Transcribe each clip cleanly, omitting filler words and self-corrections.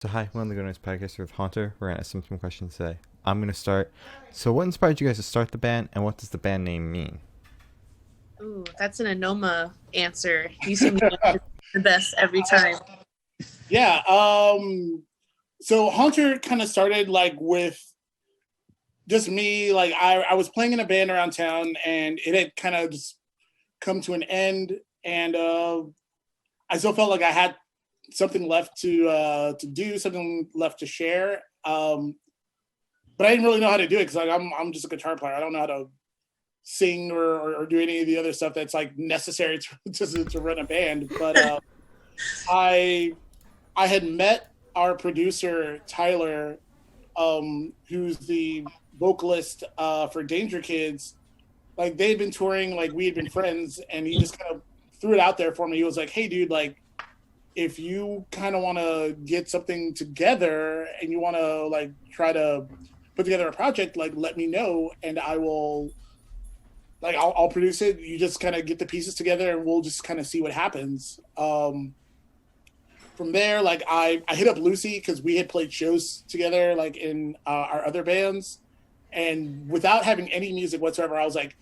So hi, one of the Go Nice podcasts with Haunter. We're gonna ask some questions today. I'm gonna start. So what inspired you guys to start the band, and what does the band name mean? Ooh, that's an Anoma answer. You seem to get the best every time. Yeah. So Hunter kind of started like with just me. Like I was playing in a band around town, and it had kind of just come to an end, and I still felt like I had something left to do, something left to share. But I didn't really know how to do it because like I'm just a guitar player. I don't know how to sing or do any of the other stuff that's like necessary to run a band. But I had met our producer Tyler, who's the vocalist for Danger Kids. Like they had been touring, like we had been friends, and he just kind of threw it out there for me. He was like, "Hey, dude, like if you kind of want to get something together and you want to like try to put together a project, like let me know and I will." Like I'll produce it. You just kind of get the pieces together, and we'll just kind of see what happens. From there, like I hit up Lucy because we had played shows together, like in our other bands, and without having any music whatsoever, I was like,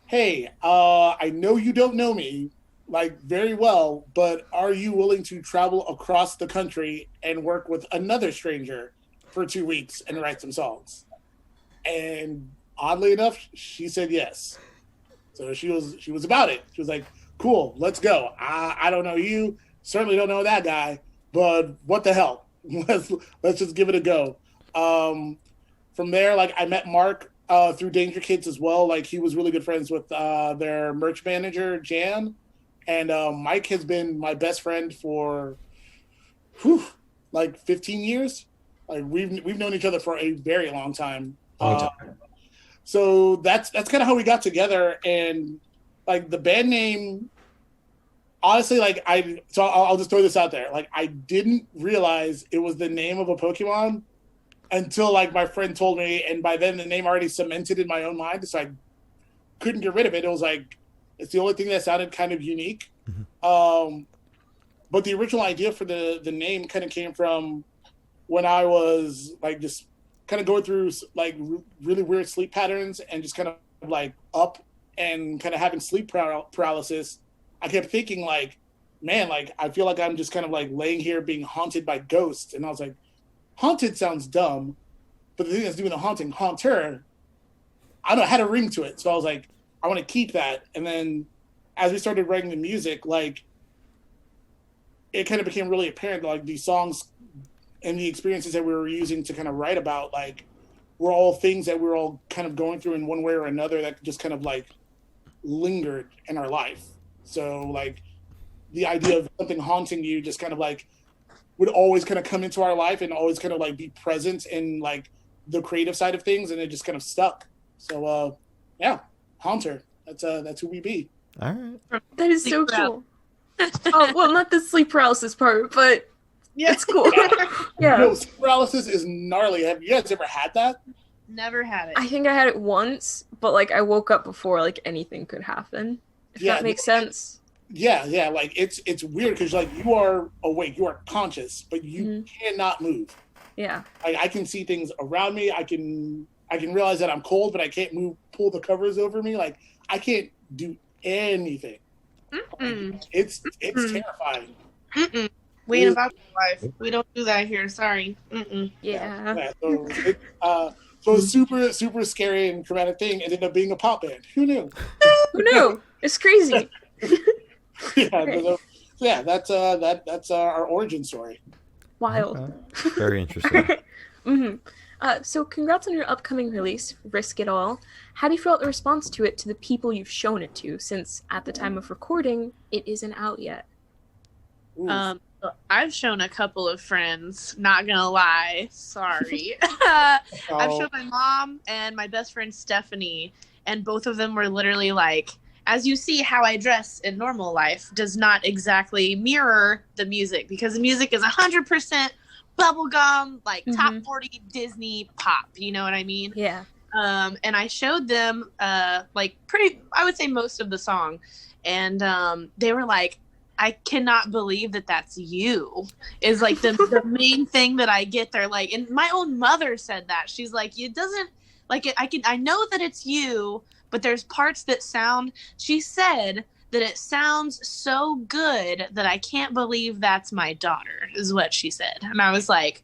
"Hey, I know you don't know me like very well, but are you willing to travel across the country and work with another stranger for 2 weeks and write some songs?" And oddly enough, she said yes. So she was about it. She was like, "Cool, let's go. I don't know you, certainly don't know that guy, but what the hell? Let's just give it a go." From there, like I met Mark through Danger Kids as well. Like he was really good friends with their merch manager Jan, and Mike has been my best friend for like 15 years. Like we've known each other for a very long time. Long time. So that's kind of how we got together, and like the band name, honestly, like I'll just throw this out there. Like I didn't realize it was the name of a Pokemon until like my friend told me, and by then the name already cemented in my own mind, so I couldn't get rid of it. It was like it's the only thing that sounded kind of unique. But the original idea for the name kind of came from when I was like just kind of going through like really weird sleep patterns and just kind of like up and kind of having sleep paralysis. I kept thinking like, man, like I feel like I'm just kind of like laying here being haunted by ghosts. And I was like, haunted sounds dumb, but the thing that's doing the haunting, haunter, I don't know, had a ring to it. So I was like, I want to keep that. And then as we started writing the music, like it kind of became really apparent like these songs and the experiences that we were using to kind of write about, like, were all things that we were all kind of going through in one way or another that just kind of like lingered in our life. So like the idea of something haunting you just kind of like would always kind of come into our life and always kind of like be present in like the creative side of things, and it just kind of stuck. So yeah, Haunter. That's who we be. All right. That is so cool. Oh, well, not the sleep paralysis part, but yeah, it's cool. Yeah. No, sleep paralysis is gnarly. Have you guys ever had that? Never had it. I think I had it once, but like I woke up before like anything could happen. If that makes sense. Yeah. Like it's weird because like you are awake, you are conscious, but you cannot move. Yeah. Like I can see things around me. I can realize that I'm cold, but I can't move. Pull the covers over me. Like I can't do anything. Like, it's terrifying. We ain't about life. We don't do that here. Sorry. Yeah. So it's super, super scary and traumatic thing. It ended up being a pop band. Who knew? Who knew? It's crazy. Yeah. That's our origin story. Wild. Very interesting. So congrats on your upcoming release, Risk It All. How do you feel about the response to it to the people you've shown it to, since at the time of recording, it isn't out yet? I've shown a couple of friends, not gonna lie. Sorry. I've shown my mom and my best friend Stephanie, and both of them were literally like, as you see how I dress in normal life does not exactly mirror the music, because the music is 100% bubblegum, like top 40 Disney pop, you know what I mean? Yeah. And I showed them like I would say most of the song, and they were like, I cannot believe that that's you, is like the main thing that I get there. Like, and my own mother said that. She's like, it doesn't, like, I know that it's you, but there's parts that sound, she said that it sounds so good that I can't believe that's my daughter, is what she said. And I was like,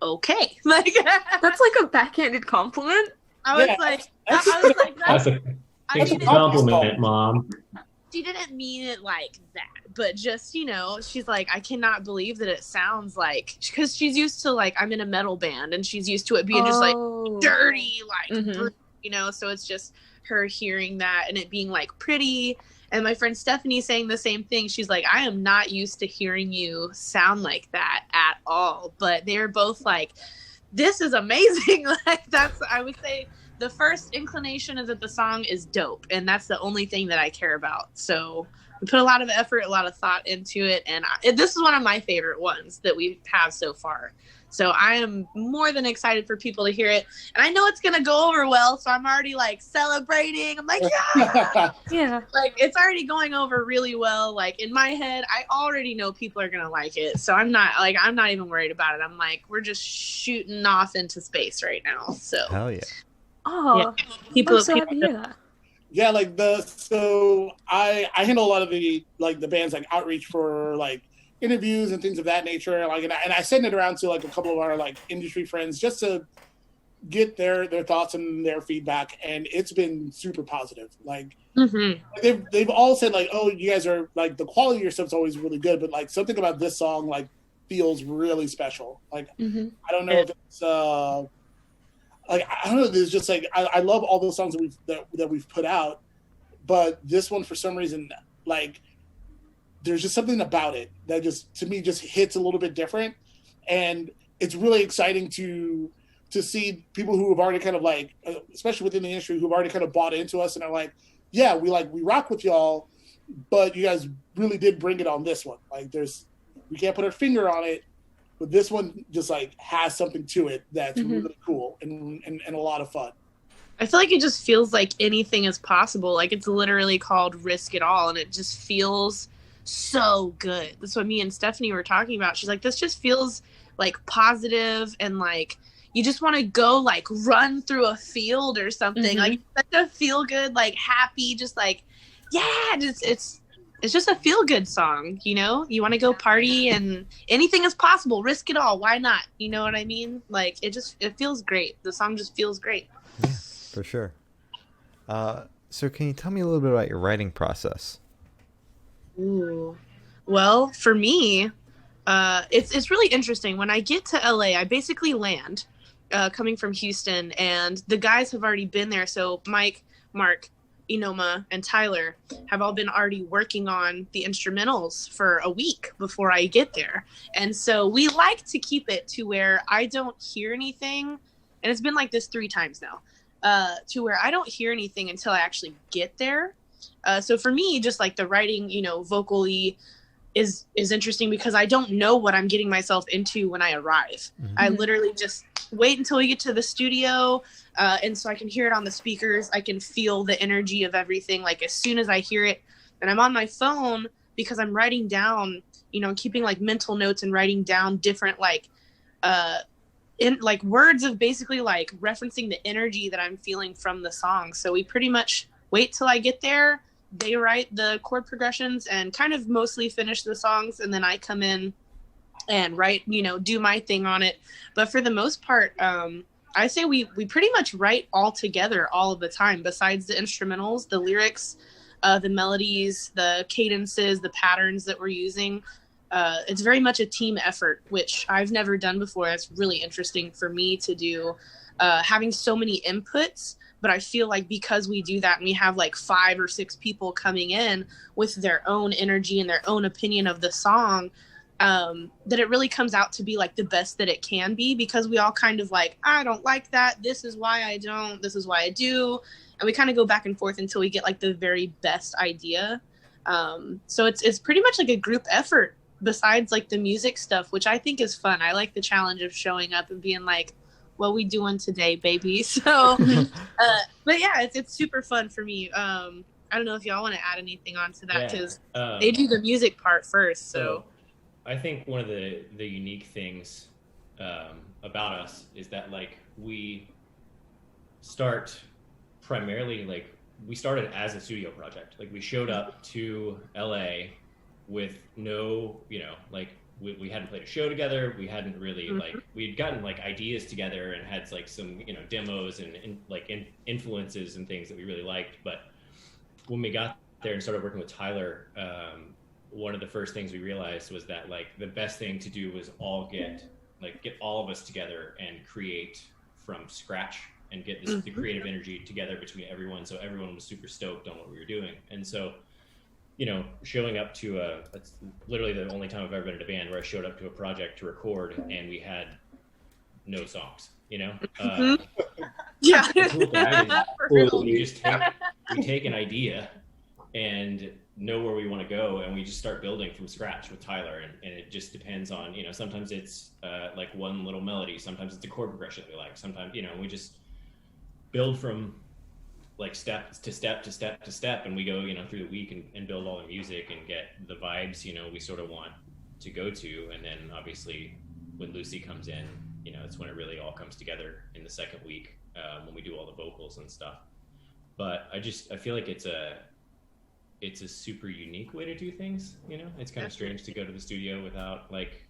okay. Like, That's like a backhanded compliment. I was like, That's a compliment, Mom. she didn't mean it like that, but just, you know, she's like, I cannot believe that it sounds like, because she's used to, like, I'm in a metal band, and she's used to it being just like dirty, like, you know, so it's just her hearing that and it being like pretty. And my friend Stephanie saying the same thing. She's like, I am not used to hearing you sound like that at all. But they're both like, this is amazing. Like, that's, I would say the first inclination is that the song is dope. And that's the only thing that I care about. So we put a lot of effort, a lot of thought into it. And this is one of my favorite ones that we have so far. So I am more than excited for people to hear it. And I know it's going to go over well. So I'm already like celebrating. I'm like, yeah. Yeah. Like, it's already going over really well. Like, in my head, I already know people are going to like it. So I'm not even worried about it. I'm like, we're just shooting off into space right now. So Hell yeah. Oh, yeah. People, I'm so happy to hear that. Yeah, like so I handle a lot of the band's like outreach for like interviews and things of that nature. Like, and I send it around to like a couple of our like industry friends just to get their thoughts and their feedback, and it's been super positive. Like, they've all said like, oh, you guys are like, the quality of your stuff's always really good, but like something about this song like feels really special. Like, I don't know if it's like, I don't know. There's just like, I love all those songs that we've put out, but this one for some reason, like, there's just something about it that just, to me, just hits a little bit different. And it's really exciting to see people who have already kind of like, especially within the industry, who've already kind of bought into us and are like, yeah, we rock with y'all, but you guys really did bring it on this one. Like, we can't put our finger on it, but this one just like has something to it that's really cool and a lot of fun. I feel like it just feels like anything is possible. Like, it's literally called Risk It All, and it just feels so good. That's what me and Stephanie were talking about. She's like, this just feels like positive, and like you just want to go like run through a field or something. Like, such a feel good, like happy, just like, yeah, it's just a feel good song, you know? You want to go party, and anything is possible. Risk it all. Why not? You know what I mean? Like, it feels great. The song just feels great. Yeah, for sure. So can you tell me a little bit about your writing process? Ooh. Well, for me, it's really interesting. When I get to LA, I basically land coming from Houston, and the guys have already been there. So Mike, Mark, Enoma, and Tyler have all been already working on the instrumentals for a week before I get there. And so we like to keep it to where I don't hear anything. And it's been like this 3 times now, to where I don't hear anything until I actually get there. So for me, just like the writing, you know, vocally is interesting because I don't know what I'm getting myself into when I arrive. I literally just wait until we get to the studio. And so I can hear it on the speakers. I can feel the energy of everything. Like, as soon as I hear it, and I'm on my phone because I'm writing down, you know, keeping like mental notes and writing down different, like, in like words of basically like referencing the energy that I'm feeling from the song. So we pretty much wait till I get there. They write the chord progressions and kind of mostly finish the songs, and then I come in and write, you know, do my thing on it. But for the most part, I say we pretty much write all together all of the time, besides the instrumentals, the lyrics, the melodies, the cadences, the patterns that we're using. It's very much a team effort, which I've never done before. It's really interesting for me to do, having so many inputs. But I feel like because we do that and we have like 5 or 6 people coming in with their own energy and their own opinion of the song, that it really comes out to be like the best that it can be, because we all kind of like, I don't like that. This is why I don't. This is why I do. And we kind of go back and forth until we get like the very best idea. So it's pretty much like a group effort besides like the music stuff, which I think is fun. I like the challenge of showing up and being like, what we doing today, baby? So, but yeah, it's super fun for me. I don't know if y'all want to add anything onto that, because Yeah. they do the music part first. So I think one of the unique things about us is that like we start primarily like we started as a studio project. Like we showed up to LA with no, you know, like we hadn't played a show together. We hadn't really like we'd gotten like ideas together and had like some, you know, demos and influences and things that we really liked. But when we got there and started working with Tyler, one of the first things we realized was that like the best thing to do was get all of us together and create from scratch and get the creative energy together between everyone, so everyone was super stoked on what we were doing. And so, you know, showing up to that's literally the only time I've ever been in a band where I showed up to a project to record and we had no songs, you know. yeah. We just take an idea and know where we want to go, and we just start building from scratch with Tyler, and it just depends on, you know, sometimes it's like one little melody, sometimes it's a chord progression that we like, sometimes, you know, we just build from like step to step to step to step, and we go, you know, through the week and build all the music and get the vibes, you know, we sort of want to go to. And then obviously when Lucy comes in, you know, it's when it really all comes together in the second week, when we do all the vocals and stuff. But I feel like it's a super unique way to do things, you know. It's kind of strange to go to the studio without like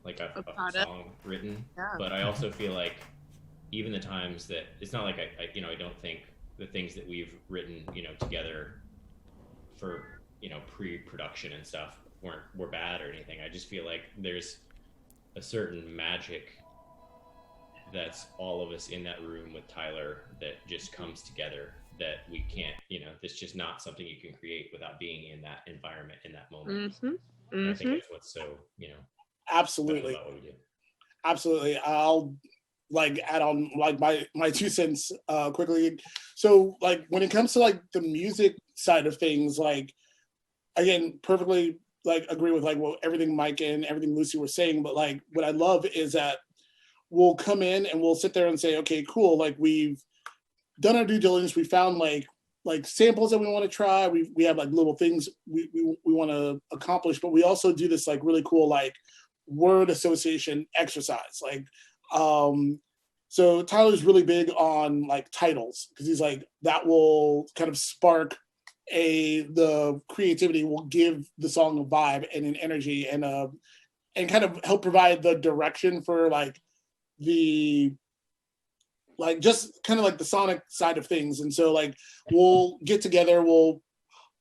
a song written. Yeah. But I also feel like even the times that it's not like I you know, I don't think the things that we've written, you know, together for, you know, pre-production and stuff were bad or anything. I just feel like there's a certain magic that's all of us in that room with Tyler that just comes together, that we can't, you know, it's just not something you can create without being in that environment in that moment. I think that's what's so, you know, absolutely about what we do. Absolutely. I'll like add on like my 2 cents quickly. So like when it comes to like the music side of things, like again, perfectly like agree with like everything Mike and everything Lucy were saying, but like what I love is that we'll come in and we'll sit there and say, okay, cool, like we've done our due diligence, we found like samples that we want to try, we have like little things we want to accomplish, but we also do this like really cool like word association exercise. Like so Tyler's really big on like titles, because he's like, that will kind of spark the creativity, will give the song a vibe and an energy and kind of help provide the direction for like the like just kind of like the sonic side of things. And so like we'll get together, we'll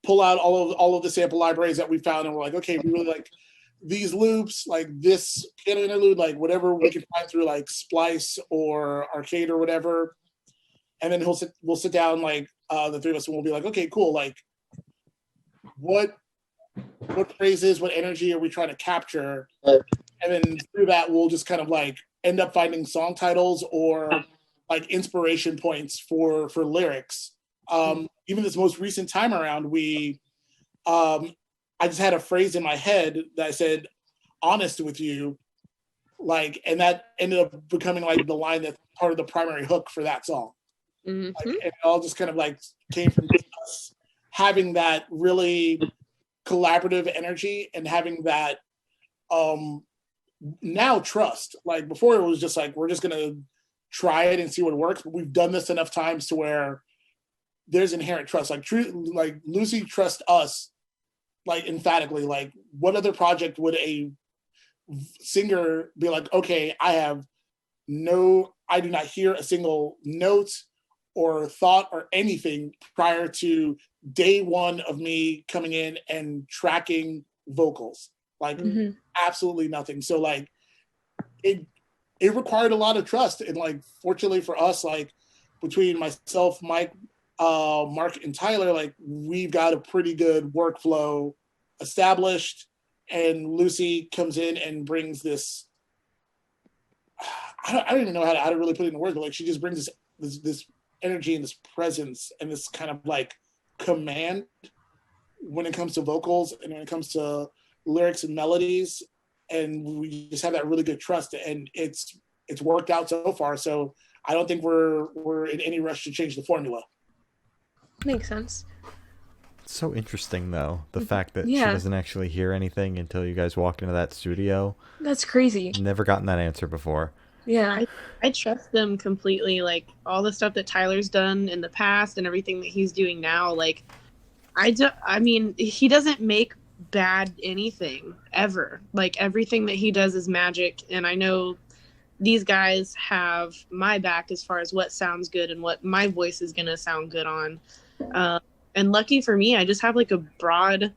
pull out all of the sample libraries that we found, and we're like, okay, we really like these loops, like this piano interlude, like whatever we can find through like Splice or Arcade or whatever. And then we'll sit down, like the three of us, and we'll be like, okay, cool, like what phrases, what energy are we trying to capture? And then through that, we'll just kind of like end up finding song titles or like inspiration points for lyrics. Even this most recent time around, I just had a phrase in my head that I said, honest with you, like, and that ended up becoming like the line that's part of the primary hook for that song. Like, and it all just kind of like came from us having that really collaborative energy and having that now trust. Like before it was just like, we're just gonna try it and see what works, but we've done this enough times to where there's inherent trust. Like like Lucy trusts us like emphatically. Like what other project would a singer be like, okay, I do not hear a single note or thought or anything prior to day one of me coming in and tracking vocals, like absolutely nothing. So like it required a lot of trust, and like fortunately for us, like between myself, Mike, Mark, and Tyler, like we've got a pretty good workflow established, and Lucy comes in and brings this, I don't even know how to really put it in words, but like she just brings this energy and this presence and this kind of like command when it comes to vocals and when it comes to lyrics and melodies, and we just have that really good trust, and it's worked out so far. So I don't think we're in any rush to change the formula. Makes sense. It's so interesting, though, the fact that she Yeah. doesn't actually hear anything until you guys walk into that studio. That's crazy. Never gotten that answer before. Yeah. I trust them completely. Like all the stuff that Tyler's done in the past and everything that he's doing now. Like I mean, he doesn't make bad anything ever. Like everything that he does is magic, and I know these guys have my back as far as what sounds good and what my voice is gonna sound good on. And lucky for me, I just have like a broad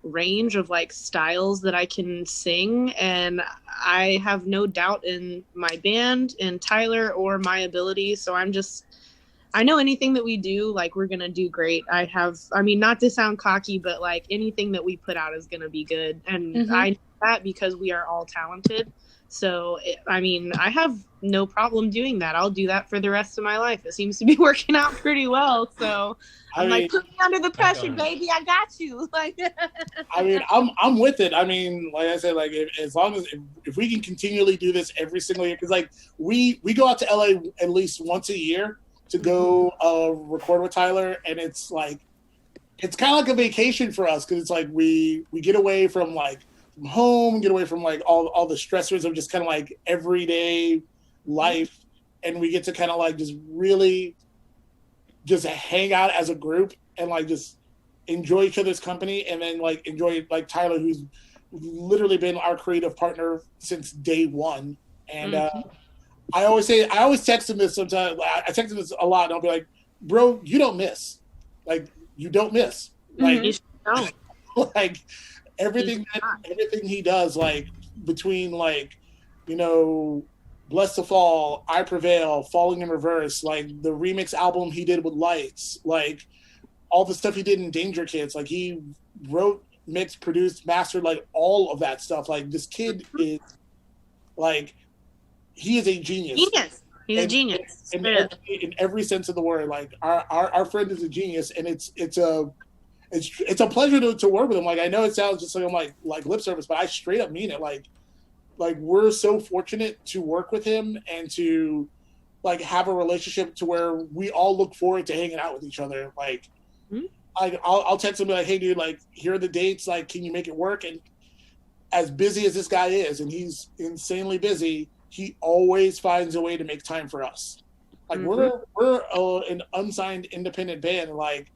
range of like styles that I can sing, and I have no doubt in my band, in Tyler, or my ability. So I know anything that we do, like we're gonna do great. I mean, not to sound cocky, but like anything that we put out is gonna be good, and I know that because we are all talented. So I mean, I have no problem doing that. I'll do that for the rest of my life. It seems to be working out pretty well. So I'm like, put me under the pressure, baby. I got you. Like, I mean, I'm with it. I mean, like I said, like as long as if we can continually do this every single year, because like we go out to LA at least once a year to go record with Tyler, and it's like it's kind of like a vacation for us because it's like we get away from home, get away from like all the stressors of just kind of like everyday life, and we get to kind of like just really just hang out as a group and like just enjoy each other's company, and then like enjoy like Tyler, who's literally been our creative partner since day one. And I always text him this sometimes. I text him this a lot, and I'll be like, bro, you don't miss. Like, you don't miss. Like, like everything he does, like between like, you know, Blessed to Fall, I Prevail, Falling in Reverse, like the remix album he did with Lights, like all the stuff he did in Danger Kids, like he wrote, mixed, produced, mastered, like all of that stuff. Like this kid is like, he is a genius. He's a genius. In every sense of the word. Like our friend is a genius, and it's a pleasure to work with him. Like I know it sounds just like I'm like lip service, but I straight up mean it. Like we're so fortunate to work with him and to like have a relationship to where we all look forward to hanging out with each other. Like I'll text him and be like, hey dude, like here are the dates, like can you make it work? And as busy as this guy is, and he's insanely busy, he always finds a way to make time for us. Like we're an unsigned independent band, like,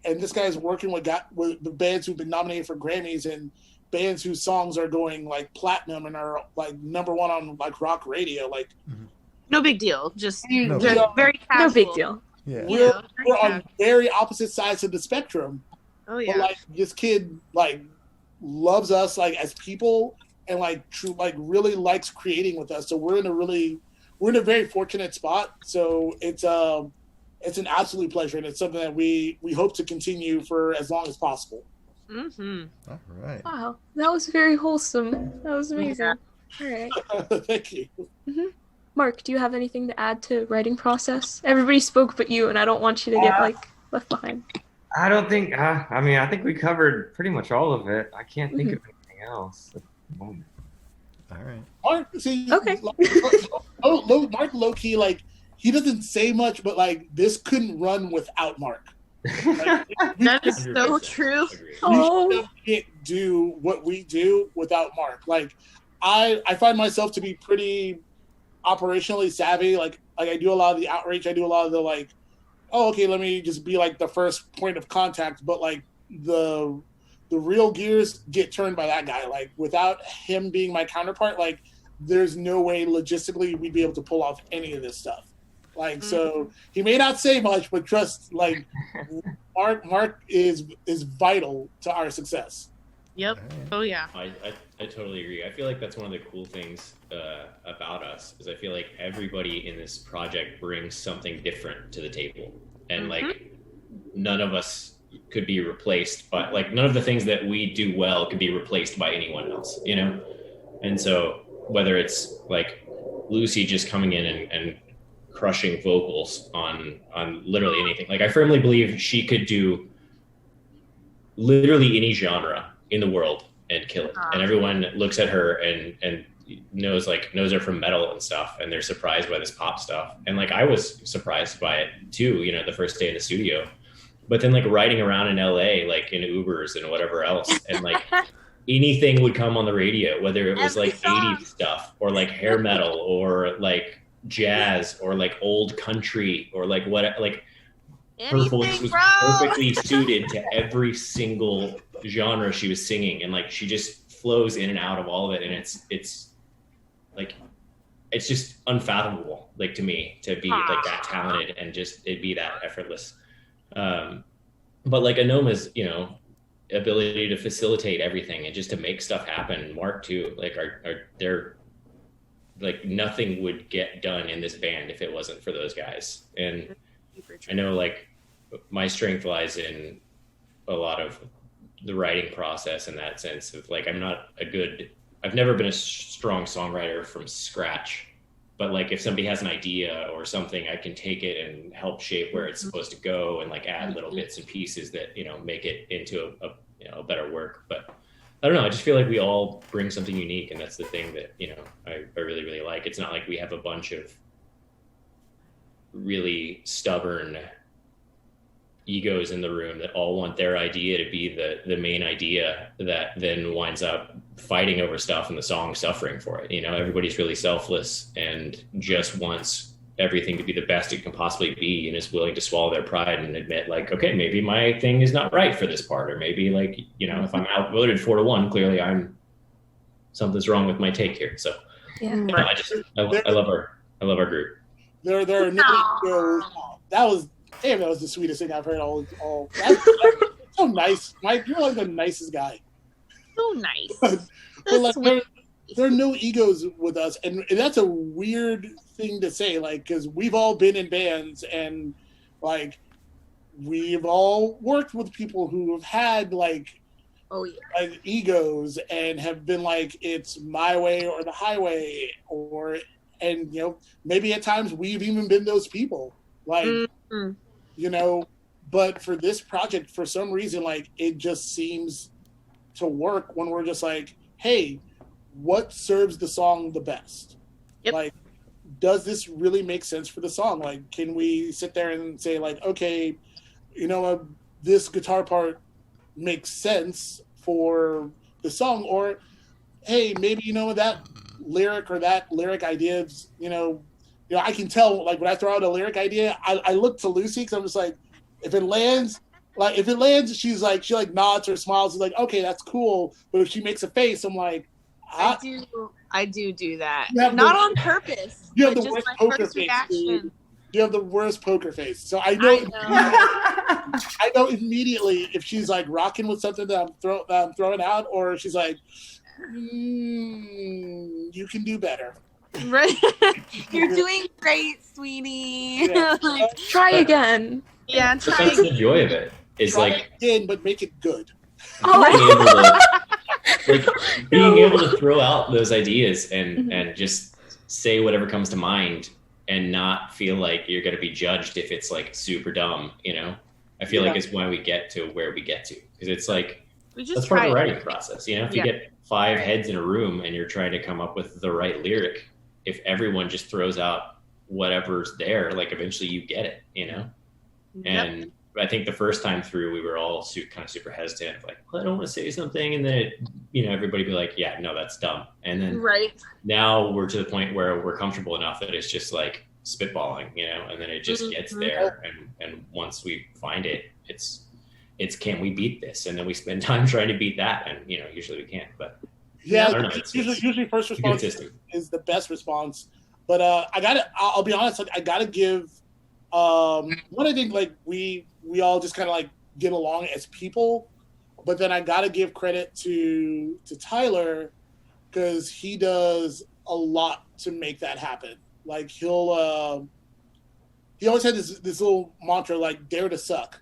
and this guy's working with the bands who've been nominated for Grammys and bands whose songs are going like platinum and are like number one on like rock radio. Like, no big deal. Just No very casual. No big deal. Yeah. We're on very opposite sides of the spectrum. Oh yeah. But like this kid like loves us like as people, and like like really likes creating with us. So we're in a very fortunate spot. So it's an absolute pleasure, and it's something that we hope to continue for as long as possible. All right. Wow, that was very wholesome. That was amazing. All right. Thank you. Mark, do you have anything to add to writing process? Everybody spoke but you, and I don't want you to get like left behind. I don't think. I mean, I think we covered pretty much all of it. I can't think of anything else at the moment. All right. Mark, see, Okay. Mark low key, like he doesn't say much, but like this couldn't run without Mark. Like, That is so true. we can't do what we do without Mark. Like I find myself to be pretty operationally savvy. Like I do a lot of the outreach. I do a lot of the like, oh, okay, let me just be like the first point of contact. But like the real gears get turned by that guy. Like without him being my counterpart, like there's no way logistically we'd be able to pull off any of this stuff. Like, so he may not say much, but trust, like Mark is vital to our success. Yep. Oh yeah. I totally agree. I feel like that's one of the cool things about us is I feel like everybody in this project brings something different to the table, and like none of us could be replaced, but like none of the things that we do well could be replaced by anyone else, you know? And so whether it's like Lucy just coming in and crushing vocals on literally anything, like I firmly believe she could do literally any genre in the world and kill it, and everyone looks at her and knows her from metal and stuff, and they're surprised by this pop stuff. And like I was surprised by it too, you know, the first day in the studio. but then like riding around in LA, like in Ubers and whatever else, and like anything would come on the radio, whether it was Every like song. 80s stuff or like hair metal or like jazz or like old country or like what, like her voice Anything, was bro. perfectly suited to every single genre she was singing, and like she just flows in and out of all of it, and it's like it's just unfathomable, like to me, to be like that talented and just it be that effortless. But like Anoma's, you know, ability to facilitate everything and just to make stuff happen. Mark too, like they're like nothing would get done in this band if it wasn't for those guys. And I know like my strength lies in a lot of the writing process in that sense of like I've never been a strong songwriter from scratch, but like if somebody has an idea or something, I can take it and help shape where it's supposed to go and like add little bits and pieces that, you know, make it into a better work. But I don't know, I just feel like we all bring something unique, and that's the thing that, you know, I really, really like. It's not like we have a bunch of really stubborn egos in the room that all want their idea to be the main idea that then winds up fighting over stuff and the song suffering for it. You know, everybody's really selfless and just wants everything to be the best it can possibly be, and is willing to swallow their pride and admit like, okay, maybe my thing is not right for this part, or maybe like, you know, if I'm outvoted 4-1, clearly something's wrong with my take here. So Yeah. I love our group. There are no that was the sweetest thing I've heard all that's so nice. Mike, you're like the nicest guy. So nice. But like there are no egos with us, and that's a weird thing to say, like, because we've all been in bands and like we've all worked with people who have had like egos and have been like, it's my way or the highway, and you know, maybe at times we've even been those people, like you know, but for this project, for some reason, like it just seems to work when we're just like, hey, what serves the song the best? Yep. Like, does this really make sense for the song? Like, can we sit there and say like, okay, you know, this guitar part makes sense for the song, or hey, maybe, you know, that lyric idea is, you know, I can tell, like, when I throw out a lyric idea, I look to Lucy, because I'm just like, if it lands, she nods or smiles, is like, okay, that's cool. But if she makes a face, I'm like, I do that. Not on purpose. You have the just worst my poker first face. reaction. You have the worst poker face. So I know. I know immediately if she's like rocking with something that I'm throwing out, or she's like, you can do better. Right. You're doing great, sweetie. Yeah. Like, Try again. yeah, But try that's the joy of it. Is Try like it again, but make it good. being able to throw out those ideas and just say whatever comes to mind, and not feel like you're going to be judged if it's like super dumb, you know. I feel like it's why we get to where we get to, because it's like that's part of the writing process, you know. If you get 5 heads in a room and you're trying to come up with the right lyric, if everyone just throws out whatever's there, like eventually you get it, you know. And I think the first time through, we were all kind of super hesitant, like, well, I don't want to say something, and then everybody be like, yeah, no, that's dumb. And then now we're to the point where we're comfortable enough that it's just like spitballing, you know, and then it just gets there. And once we find it, it's can we beat this? And then we spend time trying to beat that, and usually we can't. But yeah, I don't know, usually first response is the best response. But I'll be honest, like I gotta give what I think, like we all just kind of like get along as people, but then I gotta give credit to Tyler, because he does a lot to make that happen. Like he always had this little mantra, like, dare to suck.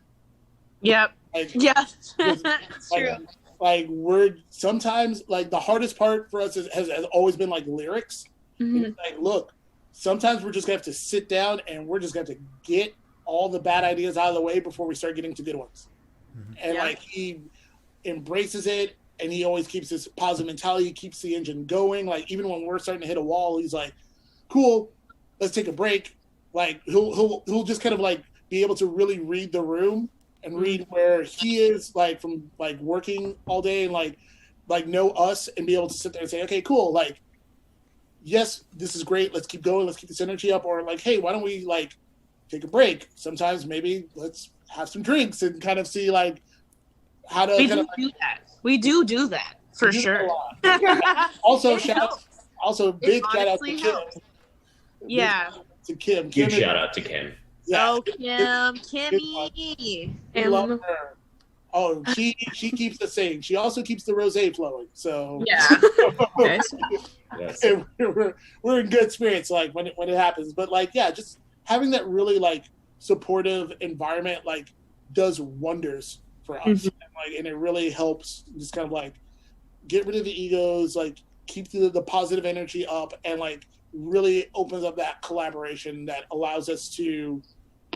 Yep. Like, That's true. Like we're sometimes, like, the hardest part for us has always been like lyrics. It's like, look, sometimes we're just gonna have to sit down and we're just gonna have to get all the bad ideas out of the way before we start getting to good ones. And like he embraces it, and he always keeps this positive mentality. He keeps the engine going. Like even when we're starting to hit a wall, he's like, cool, let's take a break. Like he'll just kind of like be able to really read the room and read where he is, like, from like working all day and like know us and be able to sit there and say, okay, cool, like, yes, this is great, let's keep going, let's keep this energy up, or like, hey, why don't we like take a break? Sometimes maybe let's have some drinks and kind of see like how to We kind do of do that. We do that for do that sure. a lot. Also, It shout out, helps. also big It shout out to honestly Kim. helps. Yeah. To Kim. Huge Kim is- shout out to Kim. Yeah, Oh, Kimmy. we love her. Oh, she keeps the same. She also keeps the rosé flowing. So Yeah. Nice. Yes. and we're in good spirits like when it happens. But like, yeah, just having that really like supportive environment like does wonders for us. And it really helps just kind of like get rid of the egos, like keep the positive energy up, and like really opens up that collaboration that allows us to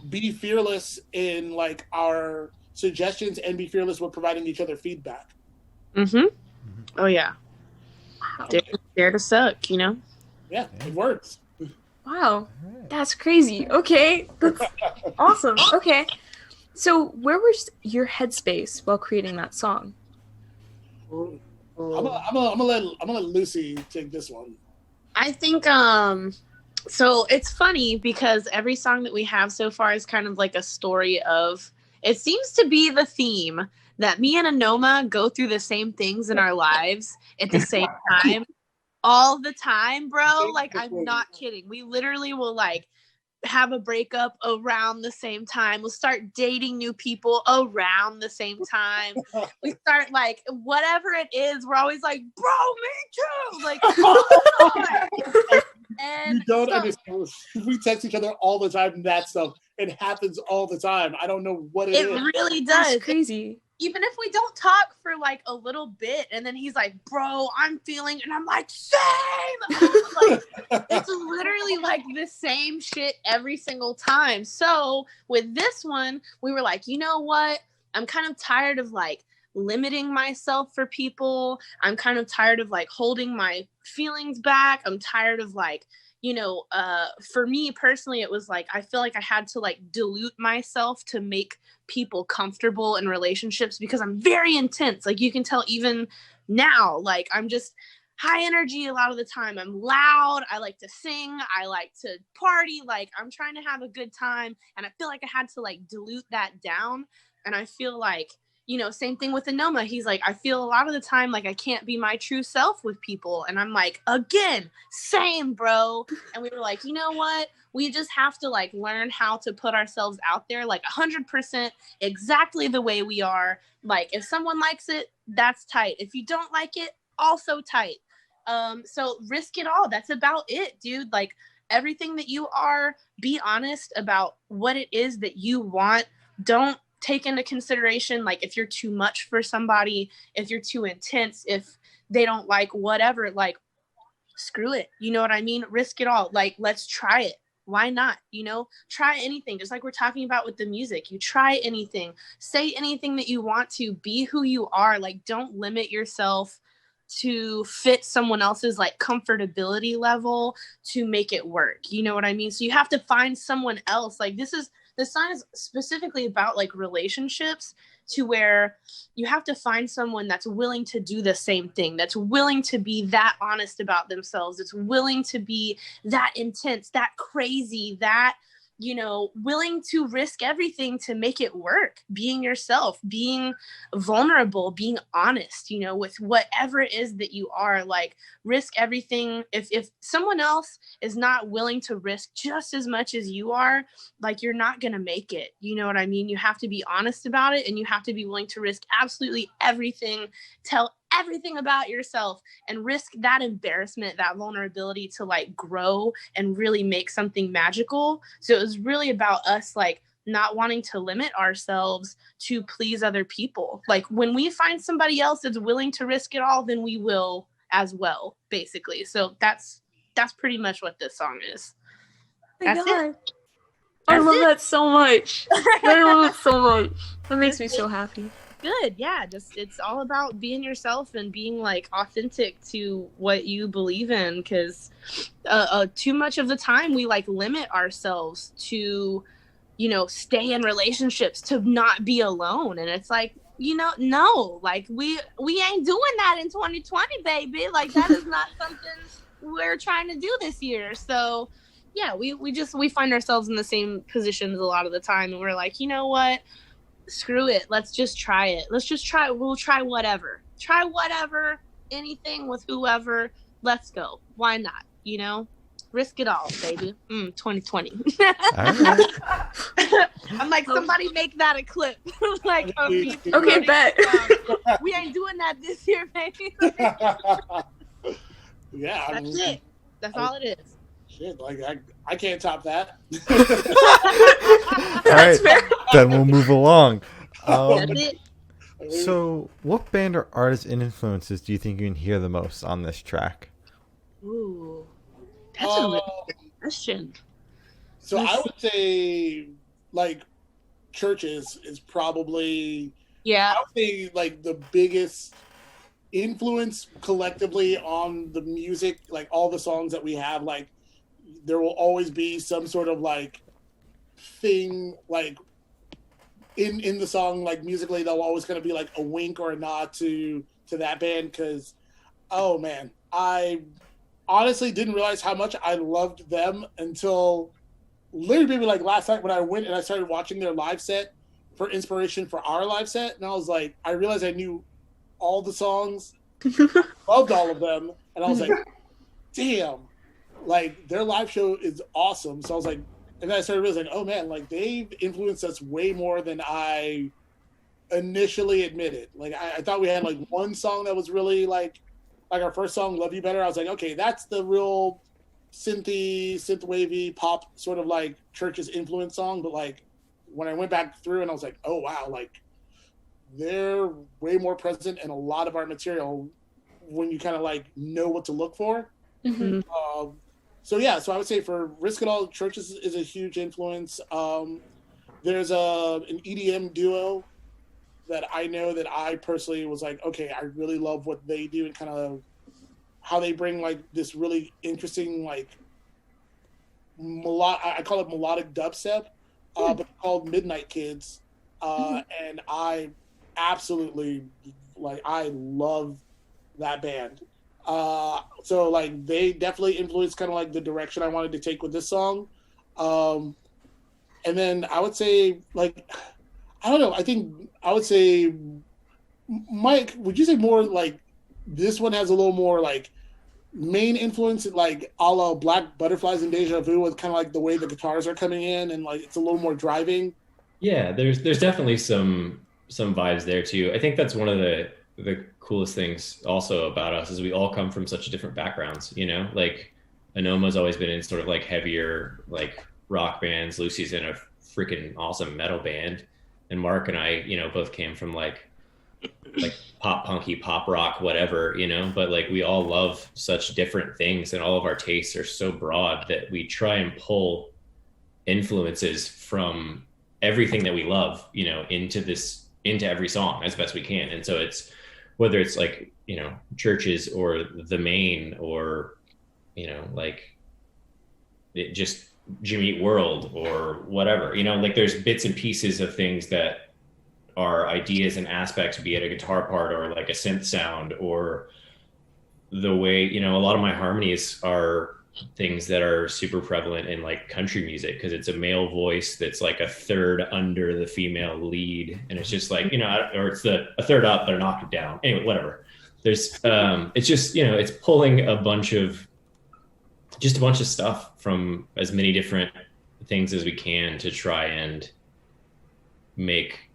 be fearless in like our suggestions and be fearless with providing each other feedback. Oh yeah. Dare to suck, you know? Yeah, it works. Wow, that's crazy. Okay, that's awesome. Okay, so where was your headspace while creating that song? I'm gonna let Lucy take this one. I think so it's funny because every song that we have so far is kind of like a story of, it seems to be the theme that me and Anoma go through the same things in our lives at the same time all the time, bro. Like, I'm not kidding. We literally will like have a breakup around the same time. We'll start dating new people around the same time. We start like whatever it is, we're always like, bro, me too. Like, and You don't so, understand. We text each other all the time and that stuff. It happens all the time. I don't know what it is. it really does. That's crazy. Even if we don't talk for like a little bit, and then he's like, bro, I'm feeling, and I'm like, same. Like, it's literally like the same shit every single time. So with this one, we were like, you know what? I'm kind of tired of like limiting myself for people. I'm kind of tired of like holding my feelings back. I'm tired of like, you know, for me personally, it was like, I feel like I had to like dilute myself to make people comfortable in relationships because I'm very intense. Like, you can tell even now, like, I'm just high energy a lot of the time. I'm loud. I like to sing. I like to party. Like, I'm trying to have a good time. And I feel like I had to like dilute that down. And I feel like, you know, same thing with Anoma. He's like, I feel a lot of the time like I can't be my true self with people. And I'm like, again, same, bro. And we were like, you know what? We just have to like learn how to put ourselves out there like 100% exactly the way we are. Like, if someone likes it, that's tight. If you don't like it, also tight. So risk it all. That's about it, dude. Like, everything that you are, be honest about what it is that you want. Don't take into consideration like if you're too much for somebody, if you're too intense, if they don't like whatever, like, screw it. You know what I mean? Risk it all. Like, let's try it. Why not? You know, try anything. Just like we're talking about with the music, you try anything, say anything that you want to, be who you are. Like, don't limit yourself to fit someone else's like comfortability level to make it work. You know what I mean? So you have to find someone else. Like, this song is specifically about like relationships, to where you have to find someone that's willing to do the same thing, that's willing to be that honest about themselves, that's willing to be that intense, that crazy, that, you know, willing to risk everything to make it work, being yourself, being vulnerable, being honest, you know, with whatever it is that you are. Like, risk everything. If someone else is not willing to risk just as much as you are, like, you're not going to make it. You know what I mean? You have to be honest about it, and you have to be willing to risk absolutely everything, tell everything about yourself, and risk that embarrassment, that vulnerability to like grow and really make something magical. So it was really about us like not wanting to limit ourselves to please other people. Like, when we find somebody else that's willing to risk it all, then we will as well, basically. So that's pretty much what this song is. That's it. I love that so much. I love it so much. That makes me so happy. Good. Yeah, just it's all about being yourself and being like authentic to what you believe in, because too much of the time we like limit ourselves to, stay in relationships, to not be alone. And it's like, no, like we ain't doing that in 2020, baby. Like that is not something we're trying to do this year. So yeah, we find ourselves in the same positions a lot of the time, and we're like, you know what? Screw it. Let's just try it. We'll try whatever. Try whatever, anything with whoever. Let's go. Why not? Risk it all, baby. 2020. All right. I'm like, somebody make that a clip. Like, okay, bet. We ain't doing that this year, baby. Yeah, That's it. That's all it is. Shit, like I can't top that. All right, then we'll move along. That's it. So, what band or artists and influences do you think you can hear the most on this track? Ooh, that's a really good question. So I would say, like, Churches is probably, Yeah. I would say, like, the biggest influence collectively on the music, like all the songs that we have. Like, there will always be some sort of like thing, like in the song, like musically, there'll always kind of be like a wink or a nod to that band. Because, oh man, I honestly didn't realize how much I loved them until literally maybe like last night when I went and I started watching their live set for inspiration for our live set, and I was like, I realized I knew all the songs, loved all of them, and I was like, damn, like their live show is awesome. So I was like, and then I started realizing, oh man, like they've influenced us way more than I initially admitted. Like I thought we had like one song that was really like our first song, Love You Better. I was like, okay, that's the real synth wavy pop sort of like Church's influence song. But like when I went back through and I was like, oh wow, like they're way more present in a lot of our material when you kind of like know what to look for. Mm-hmm. So yeah, so I would say for Risk It All, Churches is a huge influence. There's an EDM duo that I know that I personally was like, okay, I really love what they do and kind of how they bring like this really interesting like I call it melodic dubstep, but called Midnight Kids, and I absolutely like I love that band. So like they definitely influenced kind of like the direction I wanted to take with this song. And then I would say like I don't know, I think I would say Mike, would you say more like this one has a little more like main influence like a la Black Butterflies and Deja Vu with kind of like the way the guitars are coming in and like it's a little more driving? Yeah, there's definitely some vibes there too. I think that's one of the coolest things also about us is we all come from such different backgrounds, like Anoma's always been in sort of like heavier like rock bands. Lucy's in a freaking awesome metal band, and Mark and I, both came from like pop punky, pop rock, whatever, but like we all love such different things and all of our tastes are so broad that we try and pull influences from everything that we love, into every song as best we can. And so it's whether it's like, Churches or The Main or, like it just Jimmy Eat World or whatever, like there's bits and pieces of things that are ideas and aspects, be it a guitar part or like a synth sound or the way, a lot of my harmonies are things that are super prevalent in like country music because it's a male voice that's like a third under the female lead, and it's just like or it's a third up but an octave down. Anyway, whatever. There's it's just it's pulling a bunch of stuff from as many different things as we can to try and make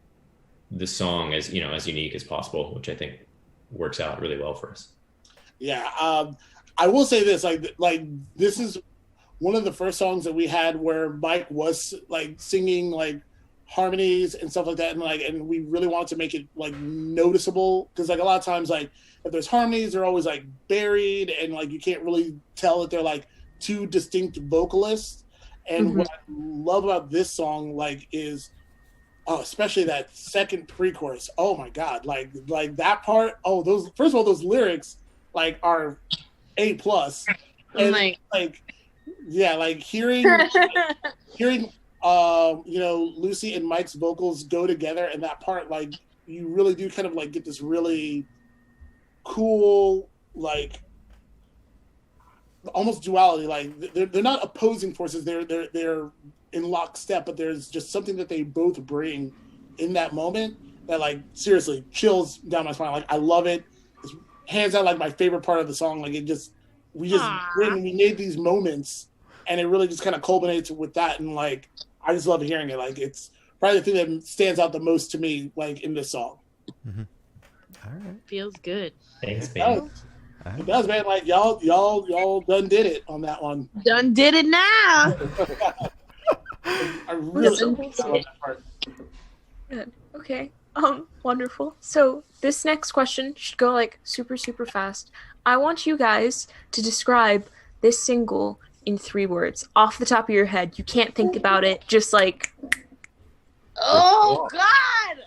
the song as as unique as possible, which I think works out really well for us. Yeah. I will say this, like this is one of the first songs that we had where Mike was like singing like harmonies and stuff like that, and we really wanted to make it like noticeable because like a lot of times like if there's harmonies they're always like buried and like you can't really tell that they're like two distinct vocalists. And what I love about this song like is especially that second pre-chorus. Oh my god, like that part. Oh, those first of all those lyrics like are A+. And like yeah, like hearing Lucy and Mike's vocals go together, and that part, like, you really do kind of like get this really cool, like, almost duality. Like they're not opposing forces; they're in lockstep, but there's just something that they both bring in that moment that, like, seriously chills down my spine. Like, I love it. It's hands down like my favorite part of the song. Like, we made these moments, and it really just kind of culminates with that. And, like, I just love hearing it. Like, it's probably the thing that stands out the most to me, like, in this song. Mm-hmm. All right. Feels good. Thanks, man. It does, man. Like, y'all done did it on that one. Done did it now. I really love that part. Good. Okay. Wonderful. So this next question should go like super, super fast. I want you guys to describe this single in 3 words off the top of your head. You can't think about it. Just like, oh God.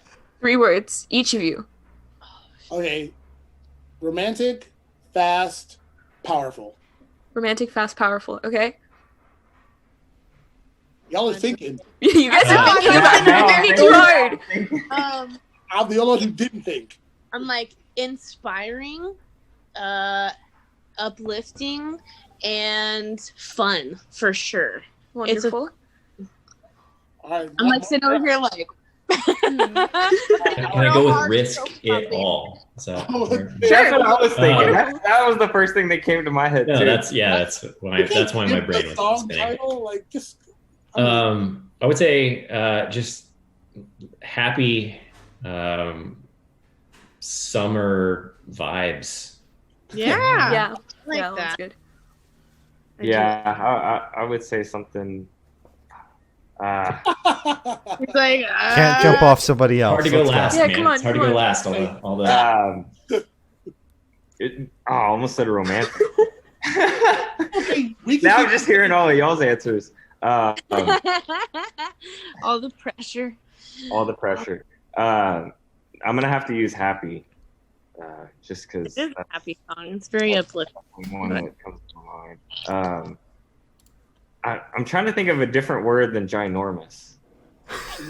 3 words, each of you. Okay. Romantic, fast, powerful. Romantic, fast, powerful. Okay. Y'all are thinking. You guys are thinking about it very too hard. I'm the only one who didn't think. I'm like inspiring, uplifting, and fun for sure. Wonderful. All right, I'm like sitting over here like. Can I go with risk it all? So That's what I was thinking. That was the first thing that came to my head. no, too. that's why my brain was song spinning. title, like, just. I would say just happy summer vibes. Yeah. Yeah. I like Yeah, that. that's good. Yeah, I would say something. It's like Can't jump off somebody else. Hard to go Let's last, Yeah, man. come on, It's hard to come go on. last. All the I almost said romantic. Okay, we can Now keep- I'm just hearing all of y'all's answers. all the pressure. All the pressure. I'm gonna have to use happy, just because It is a happy song. It's very uplifting. the one that comes to mind. I'm trying to think of a different word than ginormous.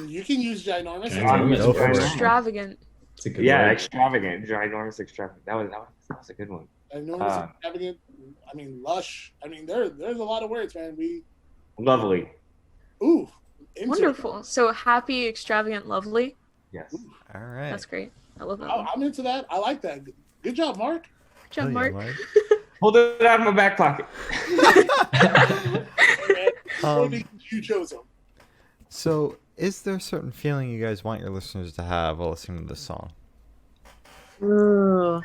You can use ginormous. Ginormous. Go for it. Extravagant. It's a good Yeah, word. extravagant, ginormous, extravagant. That was a good one. Ginormous, extravagant. I mean, lush. I mean, there's a lot of words, man. Lovely. Ooh. Insert. Wonderful. So happy, extravagant, lovely. Yes. All right. That's great. I love that one. I'm into that. I like that. Good job, Mark. Good job, Hell yeah, Mark. Hold it out of my back pocket. You chose them. So, is there a certain feeling you guys want your listeners to have while listening to this song? Ooh,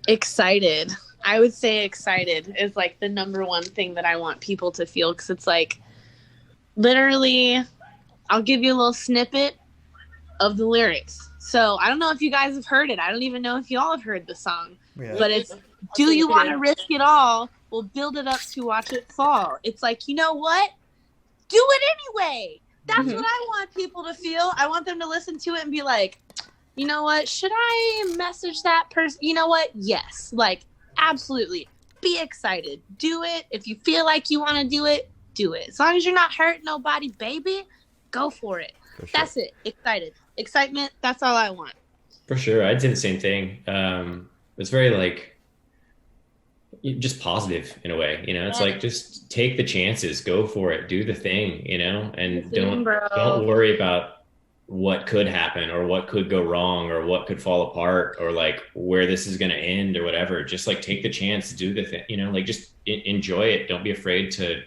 excited. I would say excited is like the number one thing that I want people to feel, because it's like literally, I'll give you a little snippet of the lyrics. So I don't know if you guys have heard it. I don't even know if y'all have heard the song, Yeah. but it's, do you want to risk it all? We'll build it up to watch it fall. It's like, you know what? Do it anyway. That's what I want people to feel. I want them to listen to it and be like, you know what? Should I message that person? You know what? Yes. Like, absolutely. Be excited. Do it. If you feel like you want to do it, do it. As long as you're not hurting nobody, baby, go for it. For sure. That's it. Excited. Excitement. That's all I want. For sure. I'd say the same thing. It's very like just positive in a way, it's like, just take the chances, go for it, do the thing, and don't worry about what could happen or what could go wrong or what could fall apart or like where this is going to end or whatever. Just like take the chance, do the thing, like just enjoy it. Don't be afraid to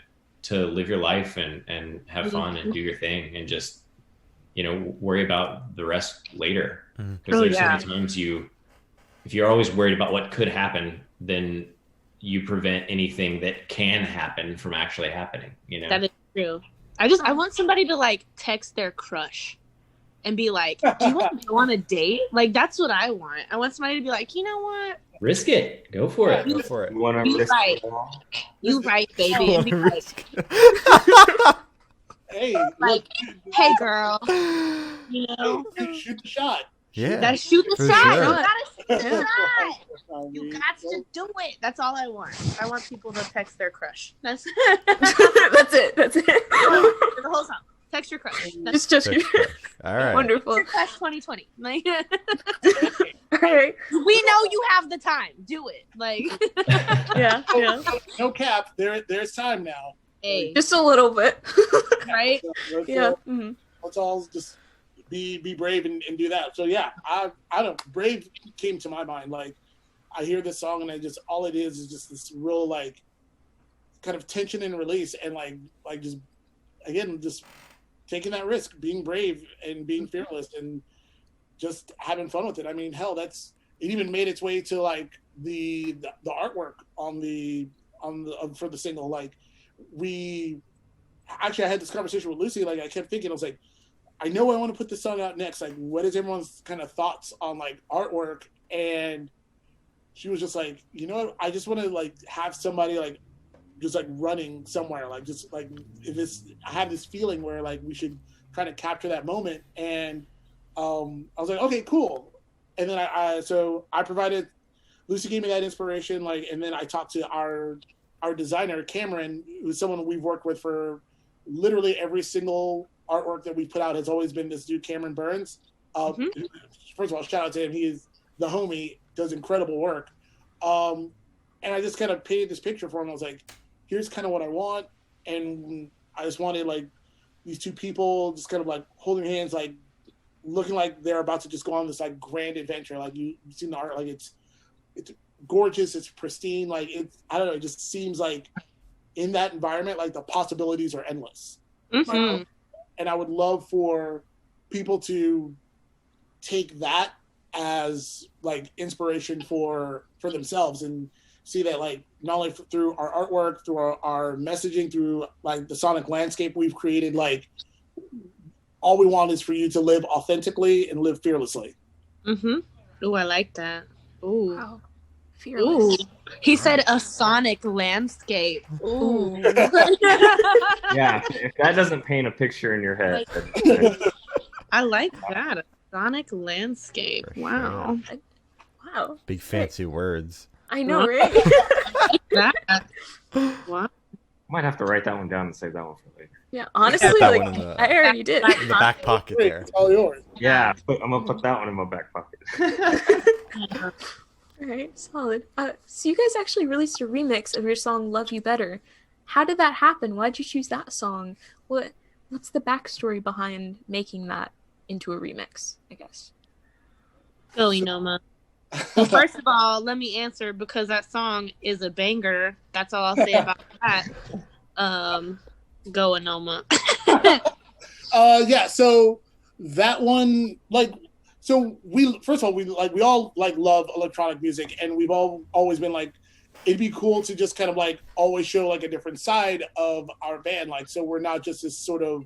live your life and have fun and do your thing and just, worry about the rest later. Because there's so many times if you're always worried about what could happen, then you prevent anything that can happen from actually happening, That is true. I want somebody to like text their crush and be like, do you want to go on a date? Like, that's what I want. I want somebody to be like, you know what? Risk it. Go for it. Go for it. You want to You risk right. it all? You right, baby. And be like, Hey, like, hey, girl. You know? shoot the shot. Yeah. Gotta shoot the for shot. sure. You gotta shoot the Yeah. shot. You got to do it. That's all I want. I want people to text their crush. That's That's it. That's it. the whole song. Text text your crush. That's Just Text crush. All right. wonderful. your crush 2020. Like, All right. we know you have the time. Do it. Like, Yeah. Yeah. No cap. There's time now. hey, Just a little bit. right? Let's, Yeah. let's all just be brave and do that. So yeah, I don't. Brave came to my mind. Like, I hear this song and I just, all it is just this real like kind of tension and release, and like just again just taking that risk, being brave and being fearless and just having fun with it. I mean, hell, it even made its way to like the artwork on the for the single. Like, we actually, I had this conversation with Lucy. Like, I kept thinking, I was like, I know I want to put this song out next. Like, what is everyone's kind of thoughts on like artwork? And she was just like, you know what? I just want to like have somebody like just like running somewhere, like just like I have this feeling where like we should kind of capture that moment. And I was like, okay, cool. And then I provided, Lucy gave me that inspiration, like, and then I talked to our designer Cameron, who's someone we've worked with for literally every single artwork that we put out has always been this dude Cameron Burns. First of all, shout out to him. He is the homie, does incredible work. And I just kind of painted this picture for him. I was like, here's kind of what I want. And I just wanted like these two people just kind of like holding hands, like looking like they're about to just go on this like grand adventure. Like, you've seen the art, like it's gorgeous, it's pristine. Like, I don't know, it just seems like in that environment, like the possibilities are endless. And I would love for people to take that as like inspiration for themselves, and see that like not only through our artwork, through our messaging, through like the sonic landscape we've created, like all we want is for you to live authentically and live fearlessly. Ooh, I like that. Ooh. Wow. Fearless. Ooh. He said a sonic landscape. Ooh. Yeah, if that doesn't paint a picture in your head. I like that. A sonic landscape. For Wow. Wow. Big fancy words. I know, right? That. Wow. Might have to write that one down and save that one for later. Yeah, honestly, That like, one in the- I already did. In the back pocket there. It's all yours. Yeah, I'm gonna put that one in my back pocket. All right, solid. So you guys actually released a remix of your song "Love You Better." How did that happen? Why'd you choose that song? What's the backstory behind making that into a remix, I guess? Go, Enoma. Well, first of all, let me answer, because that song is a banger. That's all I'll say about that. Go, Enoma. Yeah, so that one, like, so we all like love electronic music, and we've always been like, it'd be cool to just kind of like always show like a different side of our band. Like, so we're not just this sort of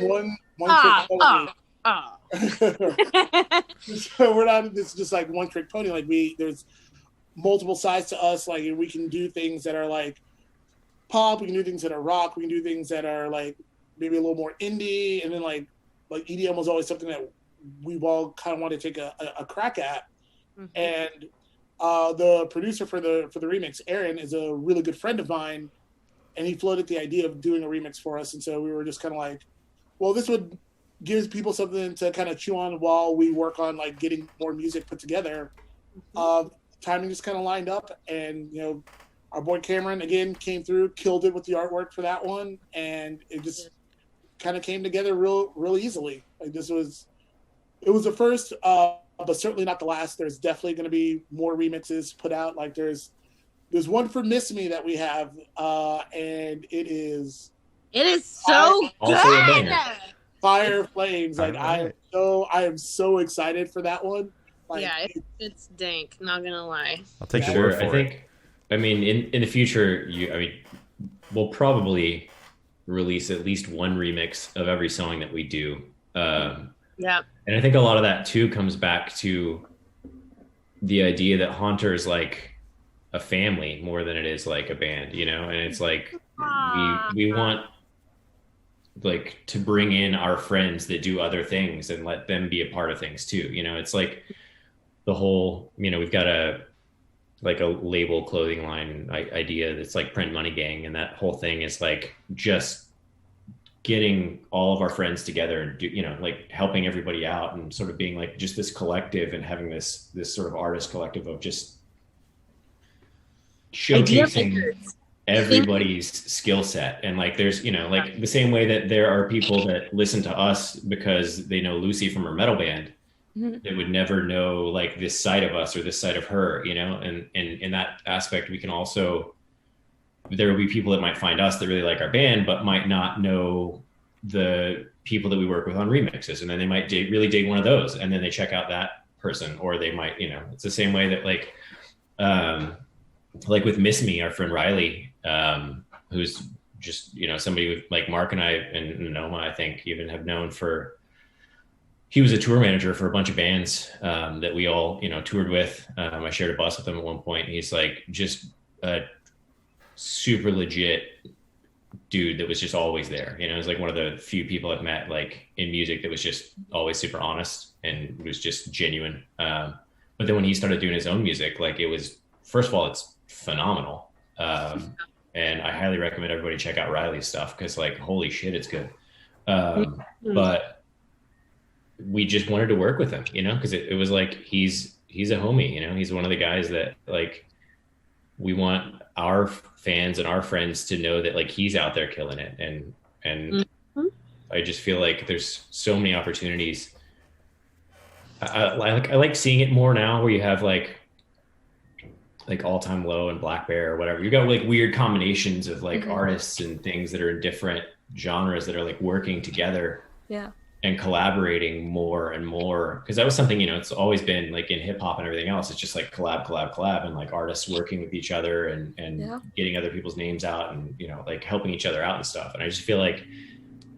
one trick pony. So we're not this just like one trick pony. Like, there's multiple sides to us. Like, we can do things that are like pop, we can do things that are rock, we can do things that are like maybe a little more indie, and then like EDM was always something that we've all kind of wanted to take a crack at. And the producer for the remix, Aaron, is a really good friend of mine, and he floated the idea of doing a remix for us. And so we were just kind of like, well, this would give people something to kind of chew on while we work on like getting more music put together. Timing just kind of lined up, and you know, our boy Cameron again came through, killed it with the artwork for that one, and it just kind of came together real easily. Like, it was the first, but certainly not the last. There's definitely going to be more remixes put out. Like, there's one for Miss Me that we have, and it is so Also a good. banger. fire flames. Like, Alright. I am so excited for that one. Like, Yeah, it's dank. Not gonna lie. I'll take your Sure. word for I think, in the future, we'll probably release at least one remix of every song that we do. Yeah. And I think a lot of that too comes back to the idea that Haunter is like a family more than it is like a band, you know? And it's like we want like to bring in our friends that do other things and let them be a part of things too. You know, it's like the whole, you know, we've got a label clothing line idea that's like Print Money Gang, and that whole thing is like just getting all of our friends together and do, like helping everybody out and sort of being like just this collective and having this sort of artist collective of just showcasing everybody's skill set. And like there's like the same way that there are people that listen to us because they know Lucy from her metal band, they would never know like this side of us or this side of her, and in that aspect we can also, there will be people that might find us that really like our band but might not know the people that we work with on remixes, and then they might really dig one of those and then they check out that person, or they might it's the same way that like with Miss Me, our friend Riley, who's just somebody with like Mark and I and Noma I think even have known for, he was a tour manager for a bunch of bands that we all toured with. I shared a bus with him at one point. He's like just a super legit dude that was just always there. It was like one of the few people I've met like in music that was just always super honest and was just genuine. But then when he started doing his own music, like it was, first of all, it's phenomenal. And I highly recommend everybody check out Riley's stuff because like, holy shit, it's good. But we just wanted to work with him, because it was like, he's a homie, he's one of the guys that like, we want our fans and our friends to know that like he's out there killing it. And I just feel like there's so many opportunities. I like seeing it more now where you have like All Time Low and Black Bear or whatever. You got like weird combinations of like artists and things that are in different genres that are like working together. Yeah. And collaborating more and more, because that was something it's always been like in hip hop and everything else. It's just like collab, and like artists working with each other and getting other people's names out and like helping each other out and stuff. And I just feel like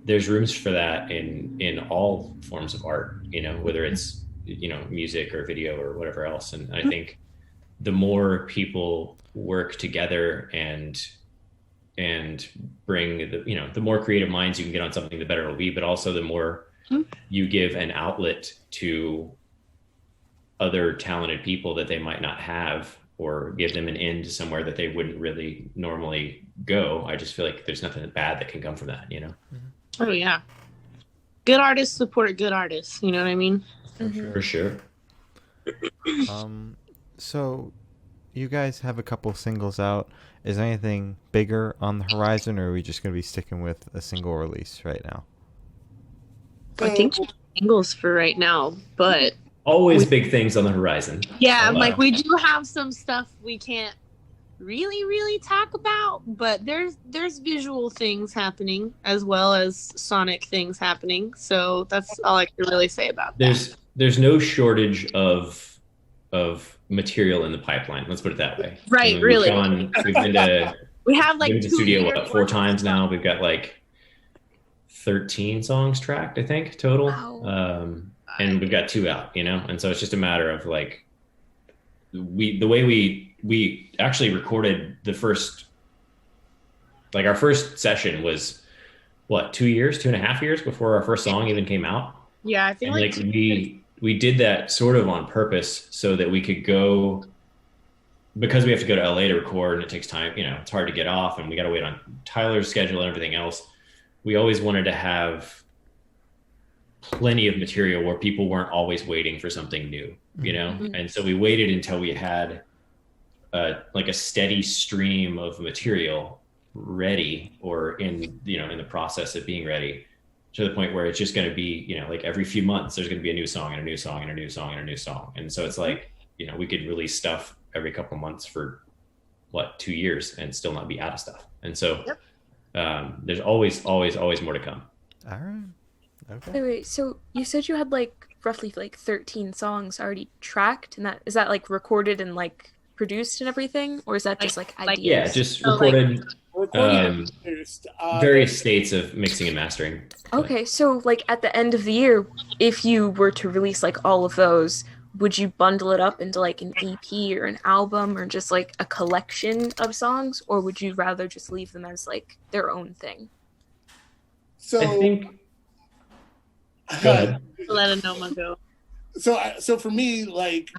there's rooms for that in all forms of art, whether it's music or video or whatever else. And I think the more people work together and bring the more creative minds you can get on something, the better it'll be. But also the more you give an outlet to other talented people that they might not have, or give them an in to somewhere that they wouldn't really normally go. I just feel like there's nothing bad that can come from that, Oh yeah. Good artists support good artists. You know what I mean? For sure. So you guys have a couple singles out. Is anything bigger on the horizon, or are we just going to be sticking with a single release right now? I think singles for right now, but always big things on the horizon. Yeah, like we do have some stuff we can't really talk about, but there's visual things happening as well as sonic things happening. So that's all I can really say about that. There's no shortage of material in the pipeline. Let's put it that way. Right, really. We've been to we have like been to the studio 4 times now. We've got like 13 songs tracked, I think, total. Wow. And we've got 2 out, and so it's just a matter of like the way we actually recorded the first, like our first session was what, 2.5 years before our first song even came out. Yeah, I think and we did that sort of on purpose so that we could go, because we have to go to LA to record and it takes time, it's hard to get off and we got to wait on Tyler's schedule and everything else. We always wanted to have plenty of material where people weren't always waiting for something new, And so we waited until we had like a steady stream of material ready, or in the process of being ready, to the point where it's just going to be, like every few months there's going to be a new song and a new song and a new song and a new song. And so it's like, we could release stuff every couple of months for 2 years and still not be out of stuff. And so there's always more to come. All right. Okay. Wait, so you said you had like roughly like 13 songs already tracked, and is that like recorded and like produced and everything, or is that just like ideas? Yeah, just recorded. Various states of mixing and mastering. Okay, so like at the end of the year, if you were to release like all of those, would you bundle it up into like an EP or an album or just like a collection of songs, or would you rather just leave them as like their own thing? So I think. Go ahead. Let Anoma go. So for me, like,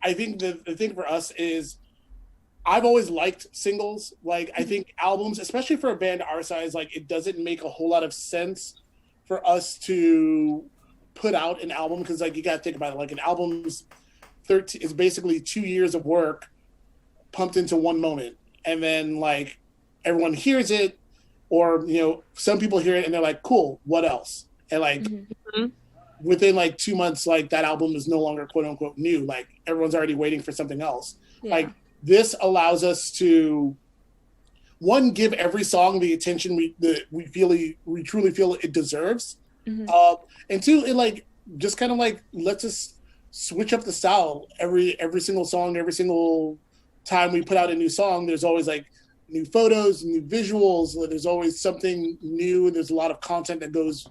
I think the thing for us is I've always liked singles. Like, I think albums, especially for a band our size, like, it doesn't make a whole lot of sense for us to put out an album because, like, you got to think about it. Like, an album's 13 is basically 2 years of work pumped into one moment, and then like everyone hears it, or some people hear it and they're like, "Cool, what else?" And like within like 2 months, like that album is no longer quote unquote new. Like everyone's already waiting for something else. Yeah. Like this allows us to one, give every song the attention we truly feel it deserves, and two, it like just kind of like lets us switch up the style every single song, every single time we put out a new song. There's always like new photos, new visuals. There's always something new. There's a lot of content that goes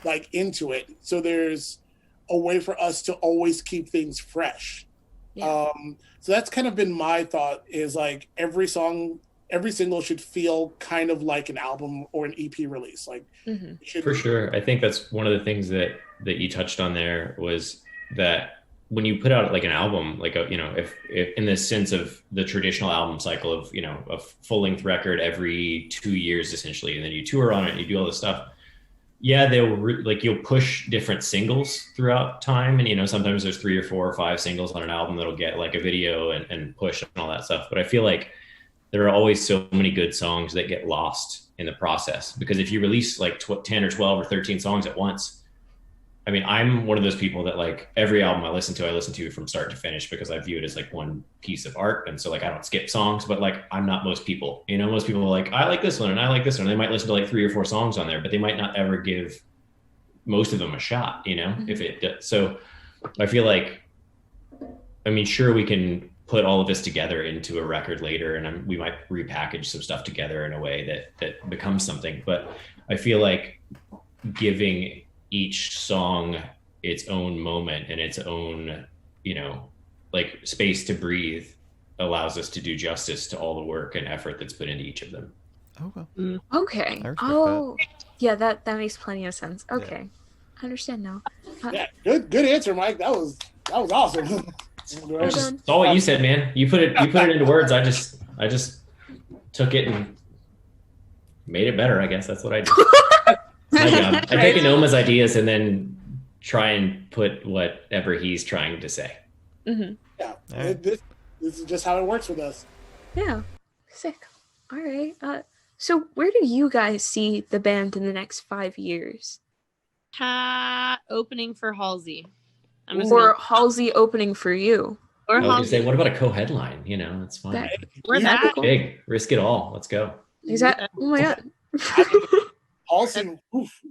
like into it. So there's a way for us to always keep things fresh. Yeah. So that's kind of been my thought, is like every song, every single should feel kind of like an album or an EP release. Like For sure. I think that's one of the things that you touched on there, was that when you put out like an album, like if in this sense of the traditional album cycle of a full-length record every 2 years essentially, and then you tour on it and you do all this stuff, you'll push different singles throughout time, and sometimes there's 3 or 4 or 5 singles on an album that'll get like a video and push and all that stuff. But I feel like there are always so many good songs that get lost in the process, because if you release like 10 or 12 or 13 songs at once, I mean, I'm one of those people that like every album I listen to from start to finish, because I view it as like one piece of art. And so like, I don't skip songs, but like, I'm not most people, most people are like, I like this one and I like this one. They might listen to like 3 or 4 songs on there, but they might not ever give most of them a shot, if it does. So I feel like, I mean, sure, we can put all of this together into a record later, and we might repackage some stuff together in a way that becomes something. But I feel like giving each song its own moment and its own, like space to breathe allows us to do justice to all the work and effort that's put into each of them. Oh, well. Okay. Oh, yeah, that makes plenty of sense. Okay. Yeah. I understand now. Yeah, good answer, Mike. That was awesome. It's all what you said, man. You put it into words. I just took it and made it better, I guess. That's what I do. My job. I take Anoma's ideas and then try and put whatever he's trying to say. Yeah, this is just how it works with us. Yeah, sick. All right. So where do you guys see the band in the next 5 years? Opening for Halsey. Or Halsey opening for you. Or I was gonna say, what about a co-headline? It's fine. We're that big. Risk it all. Let's go. Is that? Oh my god. Halsey,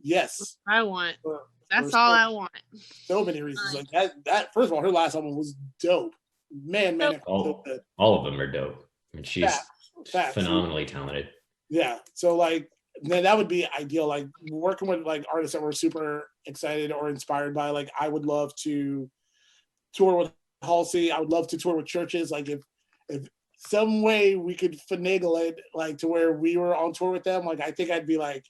yes. I want. That's all I want. So many reasons. Like that. First of all, her last album was dope. Man. All of them are dope. I mean, she's phenomenally talented. Yeah. So like, then that would be ideal. Like working with like artists that we're super excited or inspired by. Like I would love to tour with Halsey. I would love to tour with churches. Like if some way we could finagle it, like to where we were on tour with them, like I think I'd be like,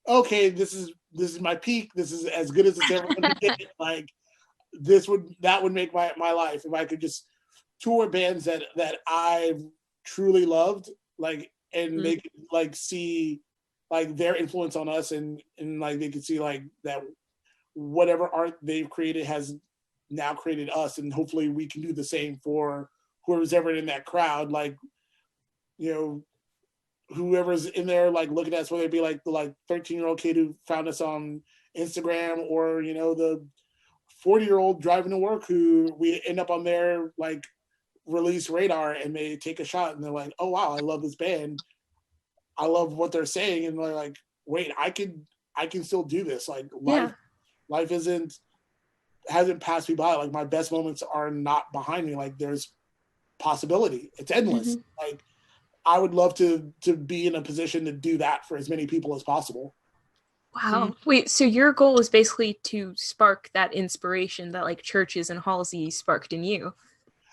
okay, this is my peak. This is as good as it's ever going to get. Like that would make my life if I could just tour bands that I've truly loved, like, and they could like see like their influence on us, and like they could see like that whatever art they've created has now created us, and hopefully we can do the same for whoever's ever in that crowd. Like, whoever's in there like looking at us, whether it be like the 13-year-old kid who found us on Instagram, or the 40-year-old driving to work who we end up on their like release radar, and they take a shot and they're like, oh wow, I love this band, I love what they're saying, and they're like, wait, I can still do this. Like life hasn't passed me by. Like my best moments are not behind me. Like there's possibility. It's endless. Like I would love to be in a position to do that for as many people as possible. Wow. Wait, so your goal is basically to spark that inspiration that like churches and Halsey sparked in you.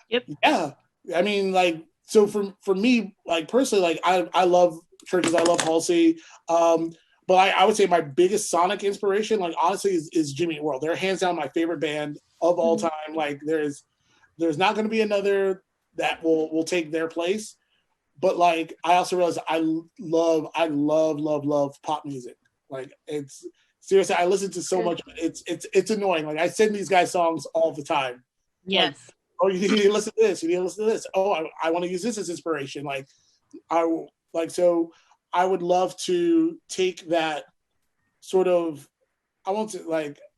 Yep. Yeah. I mean, like, so for me, like personally, like I love churches, I love Halsey. But I would say my biggest sonic inspiration, like honestly, is Jimmy Eat World. They're hands down my favorite band of all time. Like there's not going to be another that will take their place. But like, I also realize I love pop music. Like, it's seriously, I listen to so much. It's annoying. Like, I send these guys songs all the time. Yes. Like, oh, you need to listen to this. You need to listen to this. Oh, I want to use this as inspiration. Like, so I would love to take that sort of, I don't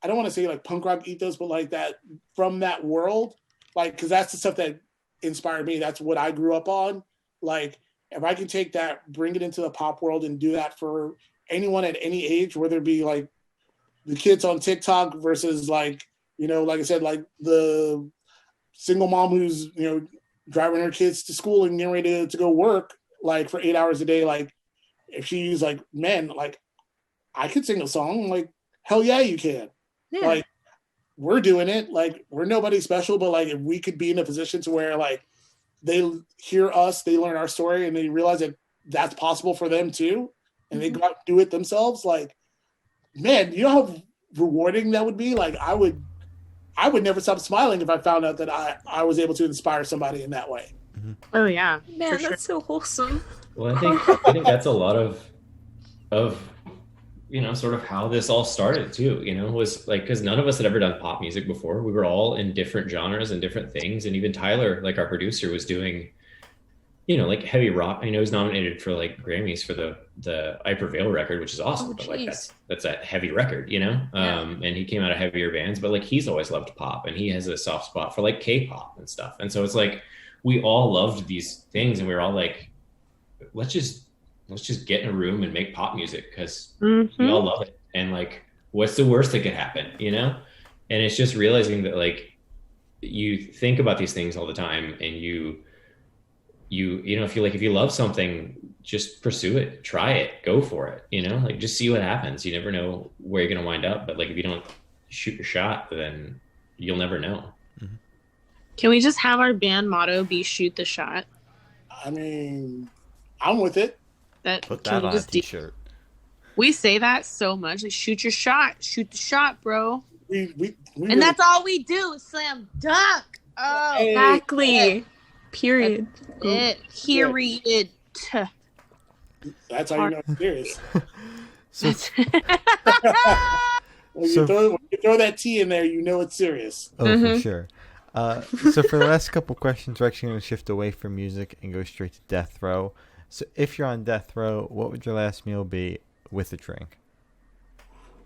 want to say like punk rock ethos, but like that from that world, like, because that's the stuff that inspired me. That's what I grew up on. Like, if I can take that, bring it into the pop world and do that for anyone at any age, whether it be like the kids on TikTok versus like, like I said, like the single mom who's, driving her kids to school and getting ready to go work like for 8 hours a day. Like, if she's like, man, like I could sing a song, like, hell yeah, you can. Yeah. Like, we're doing it. Like, we're nobody special, but like, if we could be in a position to where like they hear us, they learn our story, and they realize that that's possible for them too, and they go out and do it themselves. Like, man, you know how rewarding that would be? Like, I would never stop smiling if I found out that I was able to inspire somebody in that way. Oh yeah, man, that's so wholesome. Well, I think that's a lot of sort of how this all started too, was like, because none of us had ever done pop music before. We were all in different genres and different things. And even Tyler, like our producer, was doing, like heavy rock. I know he's nominated for like Grammys for the I Prevail record, which is awesome. But like that's a heavy record, and he came out of heavier bands, but like he's always loved pop, and he has a soft spot for like K-pop and stuff. And so it's like, we all loved these things, and we were all like, let's just get in a room and make pop music, because we all love it. And like, what's the worst that could happen, And it's just realizing that like, you think about these things all the time, and you if you love something, just pursue it, try it, go for it, like just see what happens. You never know where you're going to wind up, but like, if you don't shoot your shot, then you'll never know. Can we just have our band motto be "Shoot the shot"? I mean, I'm with it. Put that on a t-shirt. We say that so much. Like, shoot your shot, shoot the shot, bro. We and really, that's all we do is slam dunk. Oh, exactly. Period. It. Period. That's how you know it's serious. When you throw that T in there, you know it's serious. Oh, for sure. So for the last couple questions, we're actually going to shift away from music and go straight to death row. So if you're on death row, what would your last meal be with a drink?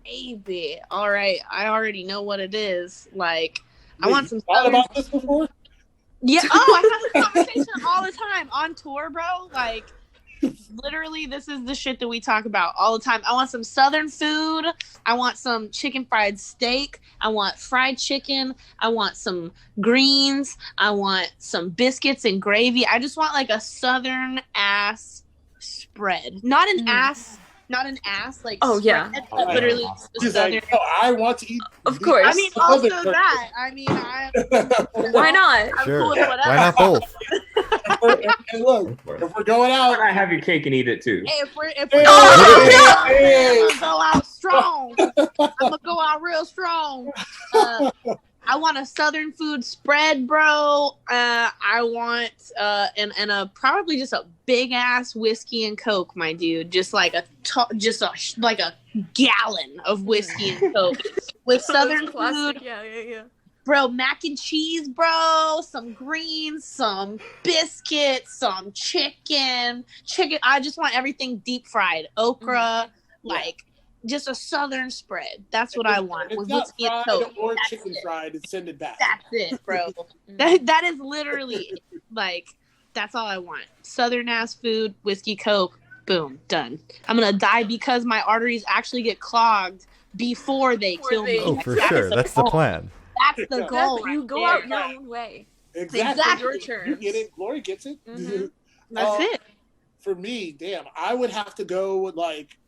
Baby. All right. I already know what it is. Like, Wait, I want some. Thought about this before? Yeah. Oh, I have this conversation all the time on tour, bro. Like, literally, this is the shit that we talk about all the time. I want some Southern food. I want some chicken fried steak. I want fried chicken. I want some greens. I want some biscuits and gravy. I just want like a Southern ass spread. Not an ass. Not an ass. Like, oh yeah. But literally, Southern. Like, no, I want to eat. Of course. I mean, also that. I mean, why not? I'm Sure. cool with whatever. Why not both? And look, if we're going out, I have your cake and eat it too. Hey, if we're Hey, going hey. I'm gonna go out strong. I'm gonna go out real strong. I want a Southern food spread, bro. I want and a probably just a big ass whiskey and Coke, my dude. Just like a gallon of whiskey and Coke with Southern food. Yeah. Bro, mac and cheese, bro. Some greens, some biscuits, some chicken. I just want everything deep fried. Okra, like just a Southern spread. That's what I want. It's With not whiskey and fried Coke. or That's chicken it. fried. It's send it back. That's it, bro. that is literally like, that's all I want. Southern ass food, whiskey, Coke, boom, done. I'm gonna die because my arteries actually get clogged before they kill me. Oh, for sure. That's the plan. That's the goal. Exactly. You go out your own way. Exactly. Your terms. You get it. Glory gets it. That's it. For me, damn, I would have to go with like,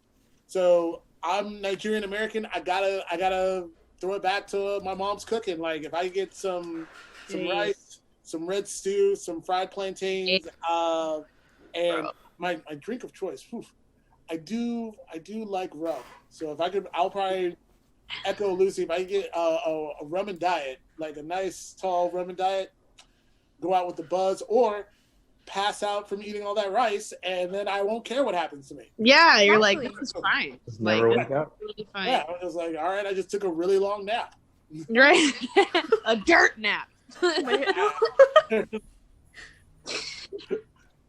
so I'm Nigerian American. I gotta throw it back to my mom's cooking. Like, if I get some rice, some red stew, some fried plantains, and my drink of choice. Whew, I do like rum. So if I could, I'll probably echo Lucy. If I get a rum and diet, like a nice tall rum and diet, go out with the buzz, or pass out from eating all that rice, and then I won't care what happens to me. Yeah, you're like, Exactly. this is fine. Just Like, never that's wake up. really fine. Yeah, I was like, all right, I just took a really long nap. Right? A dirt nap.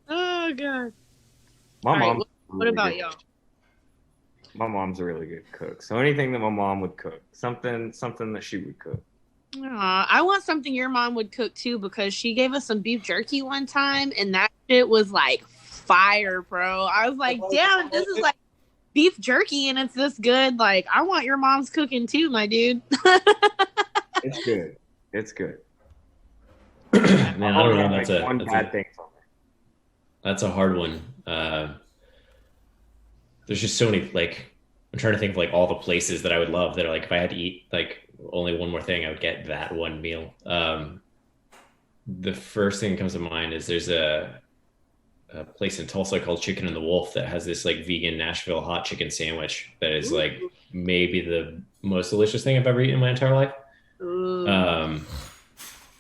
Oh god. My All right, mom. what about y'all? My mom's a really good cook. So anything that my mom would cook, something that she would cook. I want something your mom would cook too, because she gave us some beef jerky one time and that shit was like fire, bro. I was like, damn, this is like beef jerky and it's this good. Like, I want your mom's cooking too, my dude. It's good. It's good. Man, I don't know. That's a hard one. There's just so many, like, I'm trying to think of like all the places that I would love that are like, if I had to eat like only one more thing, I would get that one meal. The first thing that comes to mind is there's a place in Tulsa called Chicken and the Wolf that has this like vegan Nashville hot chicken sandwich that is like maybe the most delicious thing I've ever eaten in my entire life.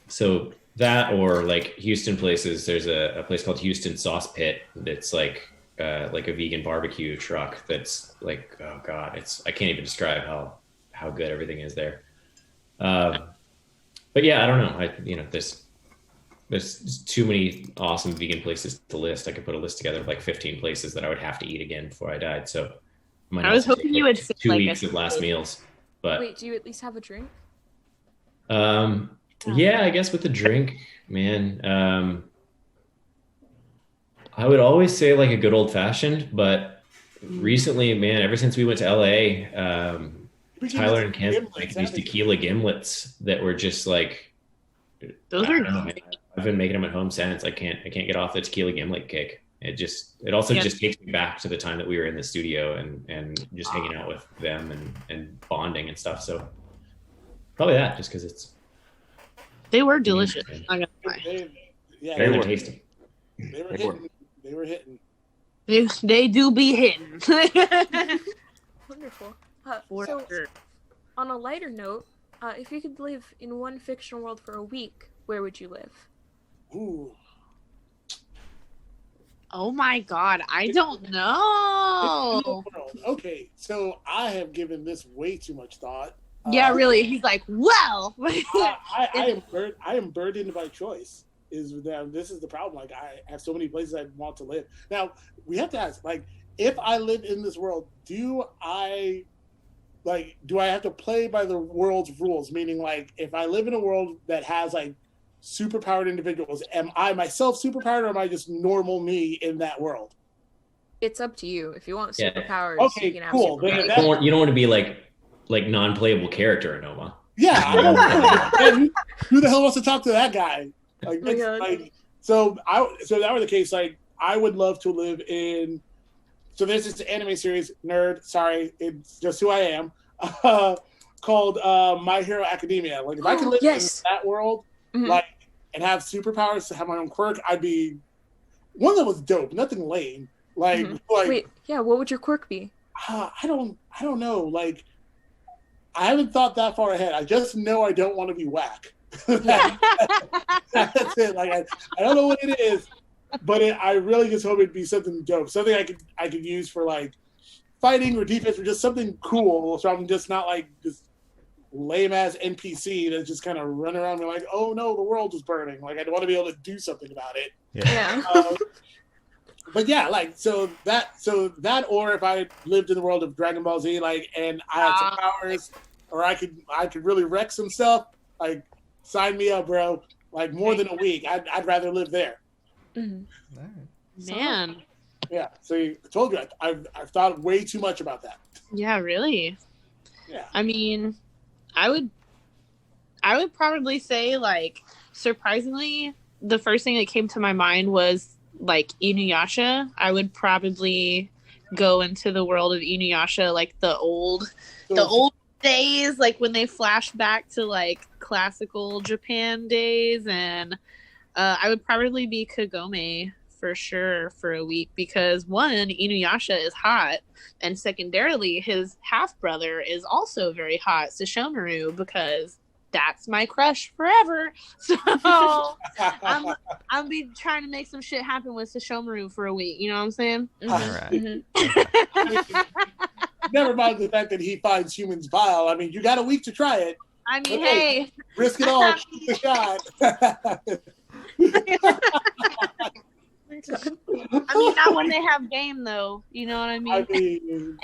So that, or like Houston places, there's a place called Houston Sauce Pit that's like a vegan barbecue truck that's like, oh god, I can't even describe how good everything is there. But yeah, I don't know. There's too many awesome vegan places to list. I could put a list together of like 15 places that I would have to eat again before I died. So I was hoping you would say 2 like weeks of last meals. But Wait, do you at least have a drink? yeah, I guess with the drink, man. I would always say like a good old fashioned, but recently, man, ever since we went to LA, Tyler and Kent like these tequila gimlets that were just like, those are good. I've been making them at home since. I can't get off the tequila gimlet kick. It also just takes me back to the time that we were in the studio and just hanging out with them and bonding and stuff. So probably that, just because they were delicious. I'm not gonna lie. They were tasty. They were hitting. They do be hitting. Wonderful. For So, sure. on a lighter note, if you could live in one fictional world for a week, where would you live? Ooh. Oh my god, I don't know. Okay, so I have given this way too much thought. Yeah, really. He's like, well. I am burdened by choice. This is the problem. Like, I have so many places I want to live. Now, we have to ask, like, if I live in this world, do I have to play by the world's rules? Meaning, like, if I live in a world that has like superpowered individuals, am I myself superpowered, or am I just normal me in that world? It's up to you. If you want superpowers, okay, you can have cool. superpowers. You don't want to be like non-playable character in Noma. Yeah, I don't know. Who the hell wants to talk to that guy? Like, so that were the case. Like, I would love to live in. So there's this anime series, nerd. Sorry, it's just who I am. Called My Hero Academia. Like, if I could live in that world, like, and have superpowers to have my own quirk, I'd be one that was dope. Nothing lame. Like, wait, yeah. What would your quirk be? I don't know. Like, I haven't thought that far ahead. I just know I don't want to be whack. That's it. Like, I don't know what it is, but I really just hope it'd be something dope, something I could use for like fighting or defense, or just something cool. So I'm just not like this lame ass NPC that's just kind of running around and like, oh no, the world is burning. Like, I'd want to be able to do something about it. Yeah. But yeah, like, so that, or if I lived in the world of Dragon Ball Z, like, and I had some powers, or I could really wreck some stuff, like, sign me up, bro. Like, more than a week. I'd rather live there. Man. Yeah. So I told you, I've thought way too much about that. Yeah, really. Yeah. I mean, I would probably say, like, surprisingly, the first thing that came to my mind was like Inuyasha. I would probably go into the world of Inuyasha, like the old days, like when they flash back to like classical Japan days, and I would probably be Kagome for sure for a week, because one, Inuyasha is hot, and secondarily his half brother is also very hot, Sesshomaru, because that's my crush forever. So I'm be trying to make some shit happen with Sesshomaru for a week. You know what I'm saying? All right. Never mind the fact that he finds humans vile. I mean, you got a week to try it. I mean, Okay. hey. Risk it all. Shoot the shot. I mean, not when they have game, though. You know what I mean? I mean,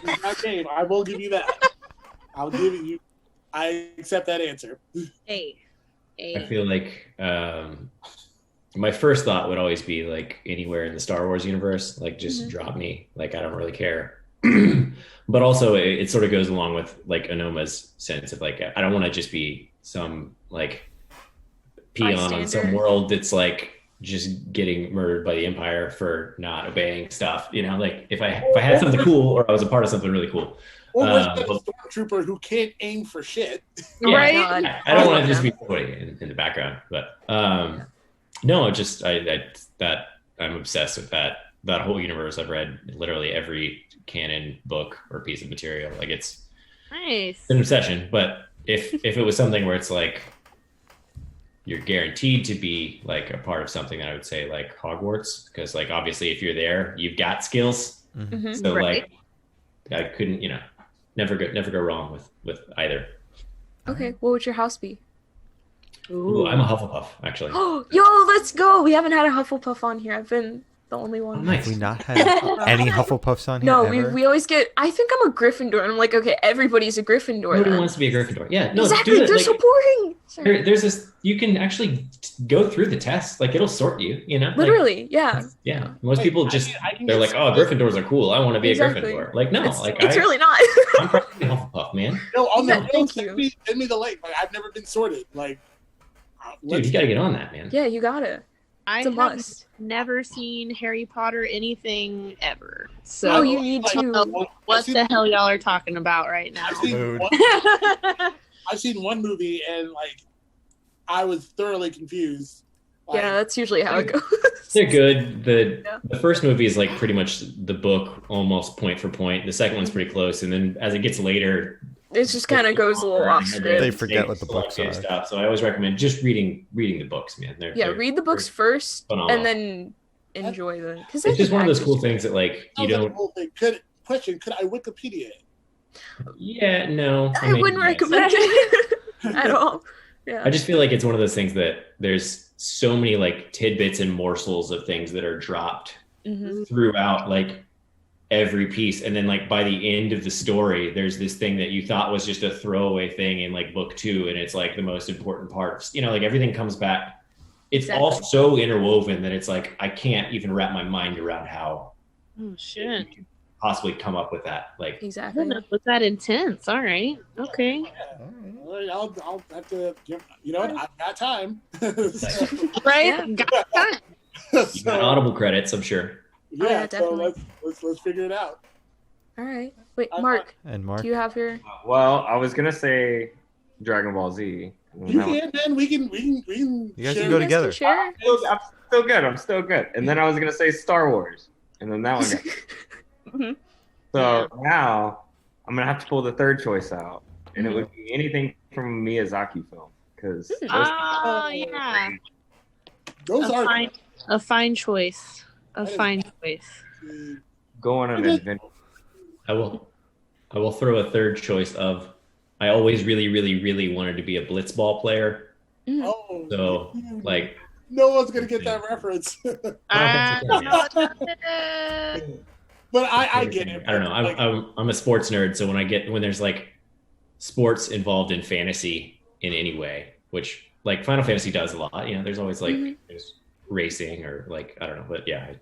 it's not game. I will give you that. I'll give it you. I accept that answer. Hey. I feel like my first thought would always be like anywhere in the Star Wars universe, like just drop me. Like I don't really care. But also it sort of goes along with like Anoma's sense of like I don't want to just be some like peon on some world that's like just getting murdered by the Empire for not obeying stuff. You know, like if I had something cool or I was a part of something really cool. Or was that a stormtrooper who can't aim for shit? Yeah, Right? I don't want to just be somebody in the background, but no, just that I'm obsessed with that whole universe. I've read literally every canon book or piece of material. Like it's Nice. an obsession. But if it was something where it's like you're guaranteed to be like a part of something, I would say like Hogwarts, because like obviously if you're there, you've got skills. Mm-hmm. So Right. like I couldn't, never go wrong with either. Okay, what would your house be? Ooh, I'm a Hufflepuff, actually. Oh, yo, let's go! We haven't had a Hufflepuff on here. I've been the only one. Oh, nice. Have we not had any Hufflepuffs on here? No, ever? we always get. I think I'm a Gryffindor, and I'm like, okay, everybody's a Gryffindor. Nobody then. wants to be a Gryffindor. Yeah, no, Exactly, do it. they're Like, so boring. Sorry. there's this. You can actually go through the test. Like it'll sort you. Like, Literally, yeah. yeah. Most Wait, people I just can they're get like, oh, Gryffindors are cool. I want to be Exactly. a Gryffindor. Like no, It's really not. I'm probably Hufflepuff, man. No, on the Yeah, real, thank send you. me the link. Like I've never been sorted. Like, Dude, you got to get on that, man. Yeah, you got it. I It's a have must. never seen Harry Potter anything ever. So Oh, you need like, to. what the hell y'all are talking about right now? I've seen, Mood. one, I've seen one movie and like I was thoroughly confused. Like, Yeah, that's usually how it goes. They're good. Yeah. The first movie is like pretty much the book, almost point for point. The second one's pretty close, and then as it gets later, It just kind of goes a little off script. They forget what the books are. Stuff. So I always recommend just reading the books, man. Yeah, read the books first, phenomenal. and then enjoy the. Because It's just one of those cool things that like you sounds like a don't. whole thing. Could I Wikipedia it? Yeah, no. I mean, wouldn't yes. recommend it at all. Yeah. I just feel like it's one of those things that there's so many like tidbits and morsels of things that are dropped Mm-hmm. throughout like every piece, and then like by the end of the story there's this thing that you thought was just a throwaway thing in like book 2, and it's like the most important part. Like everything comes back. It's all so interwoven that it's like I can't even wrap my mind around how Oh shit! you could possibly come up with that. Like Exactly. Was that intense? All right. Okay. I'll have to. You know what? I've got time. Right. Yeah. Got time. you got Audible credits, I'm sure. Yeah, so definitely. let's figure it out. All right. Wait, I'm Mark, And Mark, do you have your? Well, I was gonna say Dragon Ball Z. You can, man. We can. You guys share can go this. together. Share? I'm still good. And then I was gonna say Star Wars, and then that one got. Mhm. So now I'm gonna have to pull the third choice out, and it would be anything from a Miyazaki film, because Oh yeah. Those are A fine choice. A That is- fine choice. go on an adventure. I will throw a third choice of I always really, really, really wanted to be a blitzball player. Oh, So like no one's gonna get that reference. But I get it. I don't know. Like, I'm a sports nerd, so when there's like sports involved in fantasy in any way, which like Final Fantasy does a lot. There's always like there's racing or like I don't know, but yeah.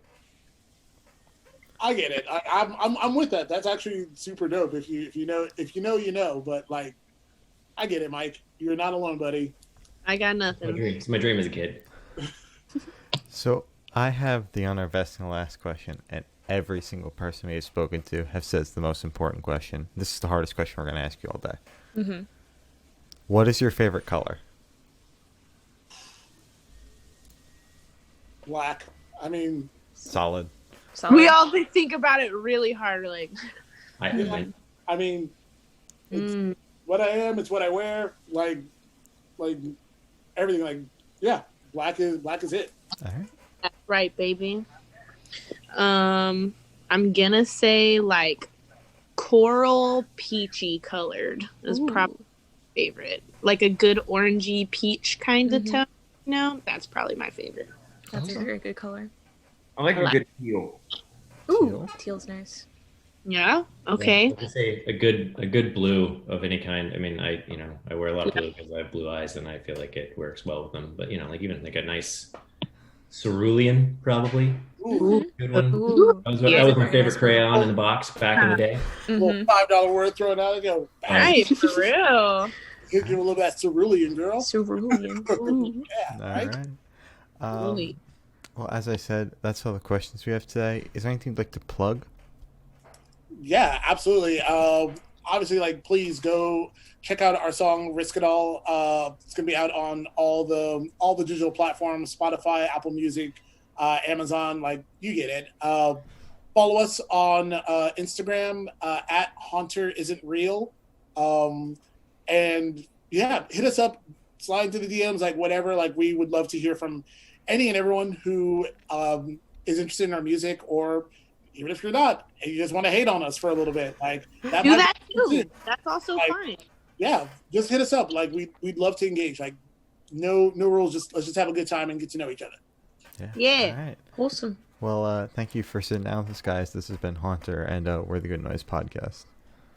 I get it. I'm with that. That's actually super dope. If you know, you know. But like, I get it, Mike. You're not alone, buddy. I got My nothing. dream. It's my dream as a kid. So I have the honor of asking the last question, and every single person we have spoken to have said it's the most important question. This is the hardest question we're going to ask you all day. Mm-hmm. What is your favorite color? Black. I mean, Solid. We all think about it really hard. Like, I I mean, it's, what I am. It's what I wear. Like everything. Like, yeah, black is it. All right. That's right, baby. I'm gonna say like coral peachy colored is probably my favorite. Like a good orangey peach kind of tone. You know, that's probably my favorite. That's a very good color. I like a good teal. Ooh, teal's nice. Yeah. Okay. Yeah, I would say a good blue of any kind. I mean, I wear a lot of blue because I have blue eyes, and I feel like it works well with them. But like even like a nice cerulean, probably. Ooh. Good one. Ooh. That was my favorite crayon in the box back in the day. Little $5 word thrown out and go. Right, for real. Give a little bit of cerulean, girl. Cerulean. Ooh. Yeah. All right. Well, as I said, that's all the questions we have today. Is there anything you'd like to plug? Yeah, absolutely. Obviously, like, please go check out our song "Risk It All." It's gonna be out on all the digital platforms: Spotify, Apple Music, Amazon. Like, you get it. Follow us on Instagram at Haunter Isn't Real, and yeah, hit us up, slide into the DMs, like whatever. Like, we would love to hear from any and everyone who is interested in our music, or even if you're not, and you just want to hate on us for a little bit, like that. Do that too. That's also fine. Yeah, just hit us up. Like, we'd love to engage. Like, no rules. Let's just have a good time and get to know each other. Yeah. All right. Awesome. Well, thank you for sitting down with us, guys. This has been Haunter, and we're the Good Noise Podcast.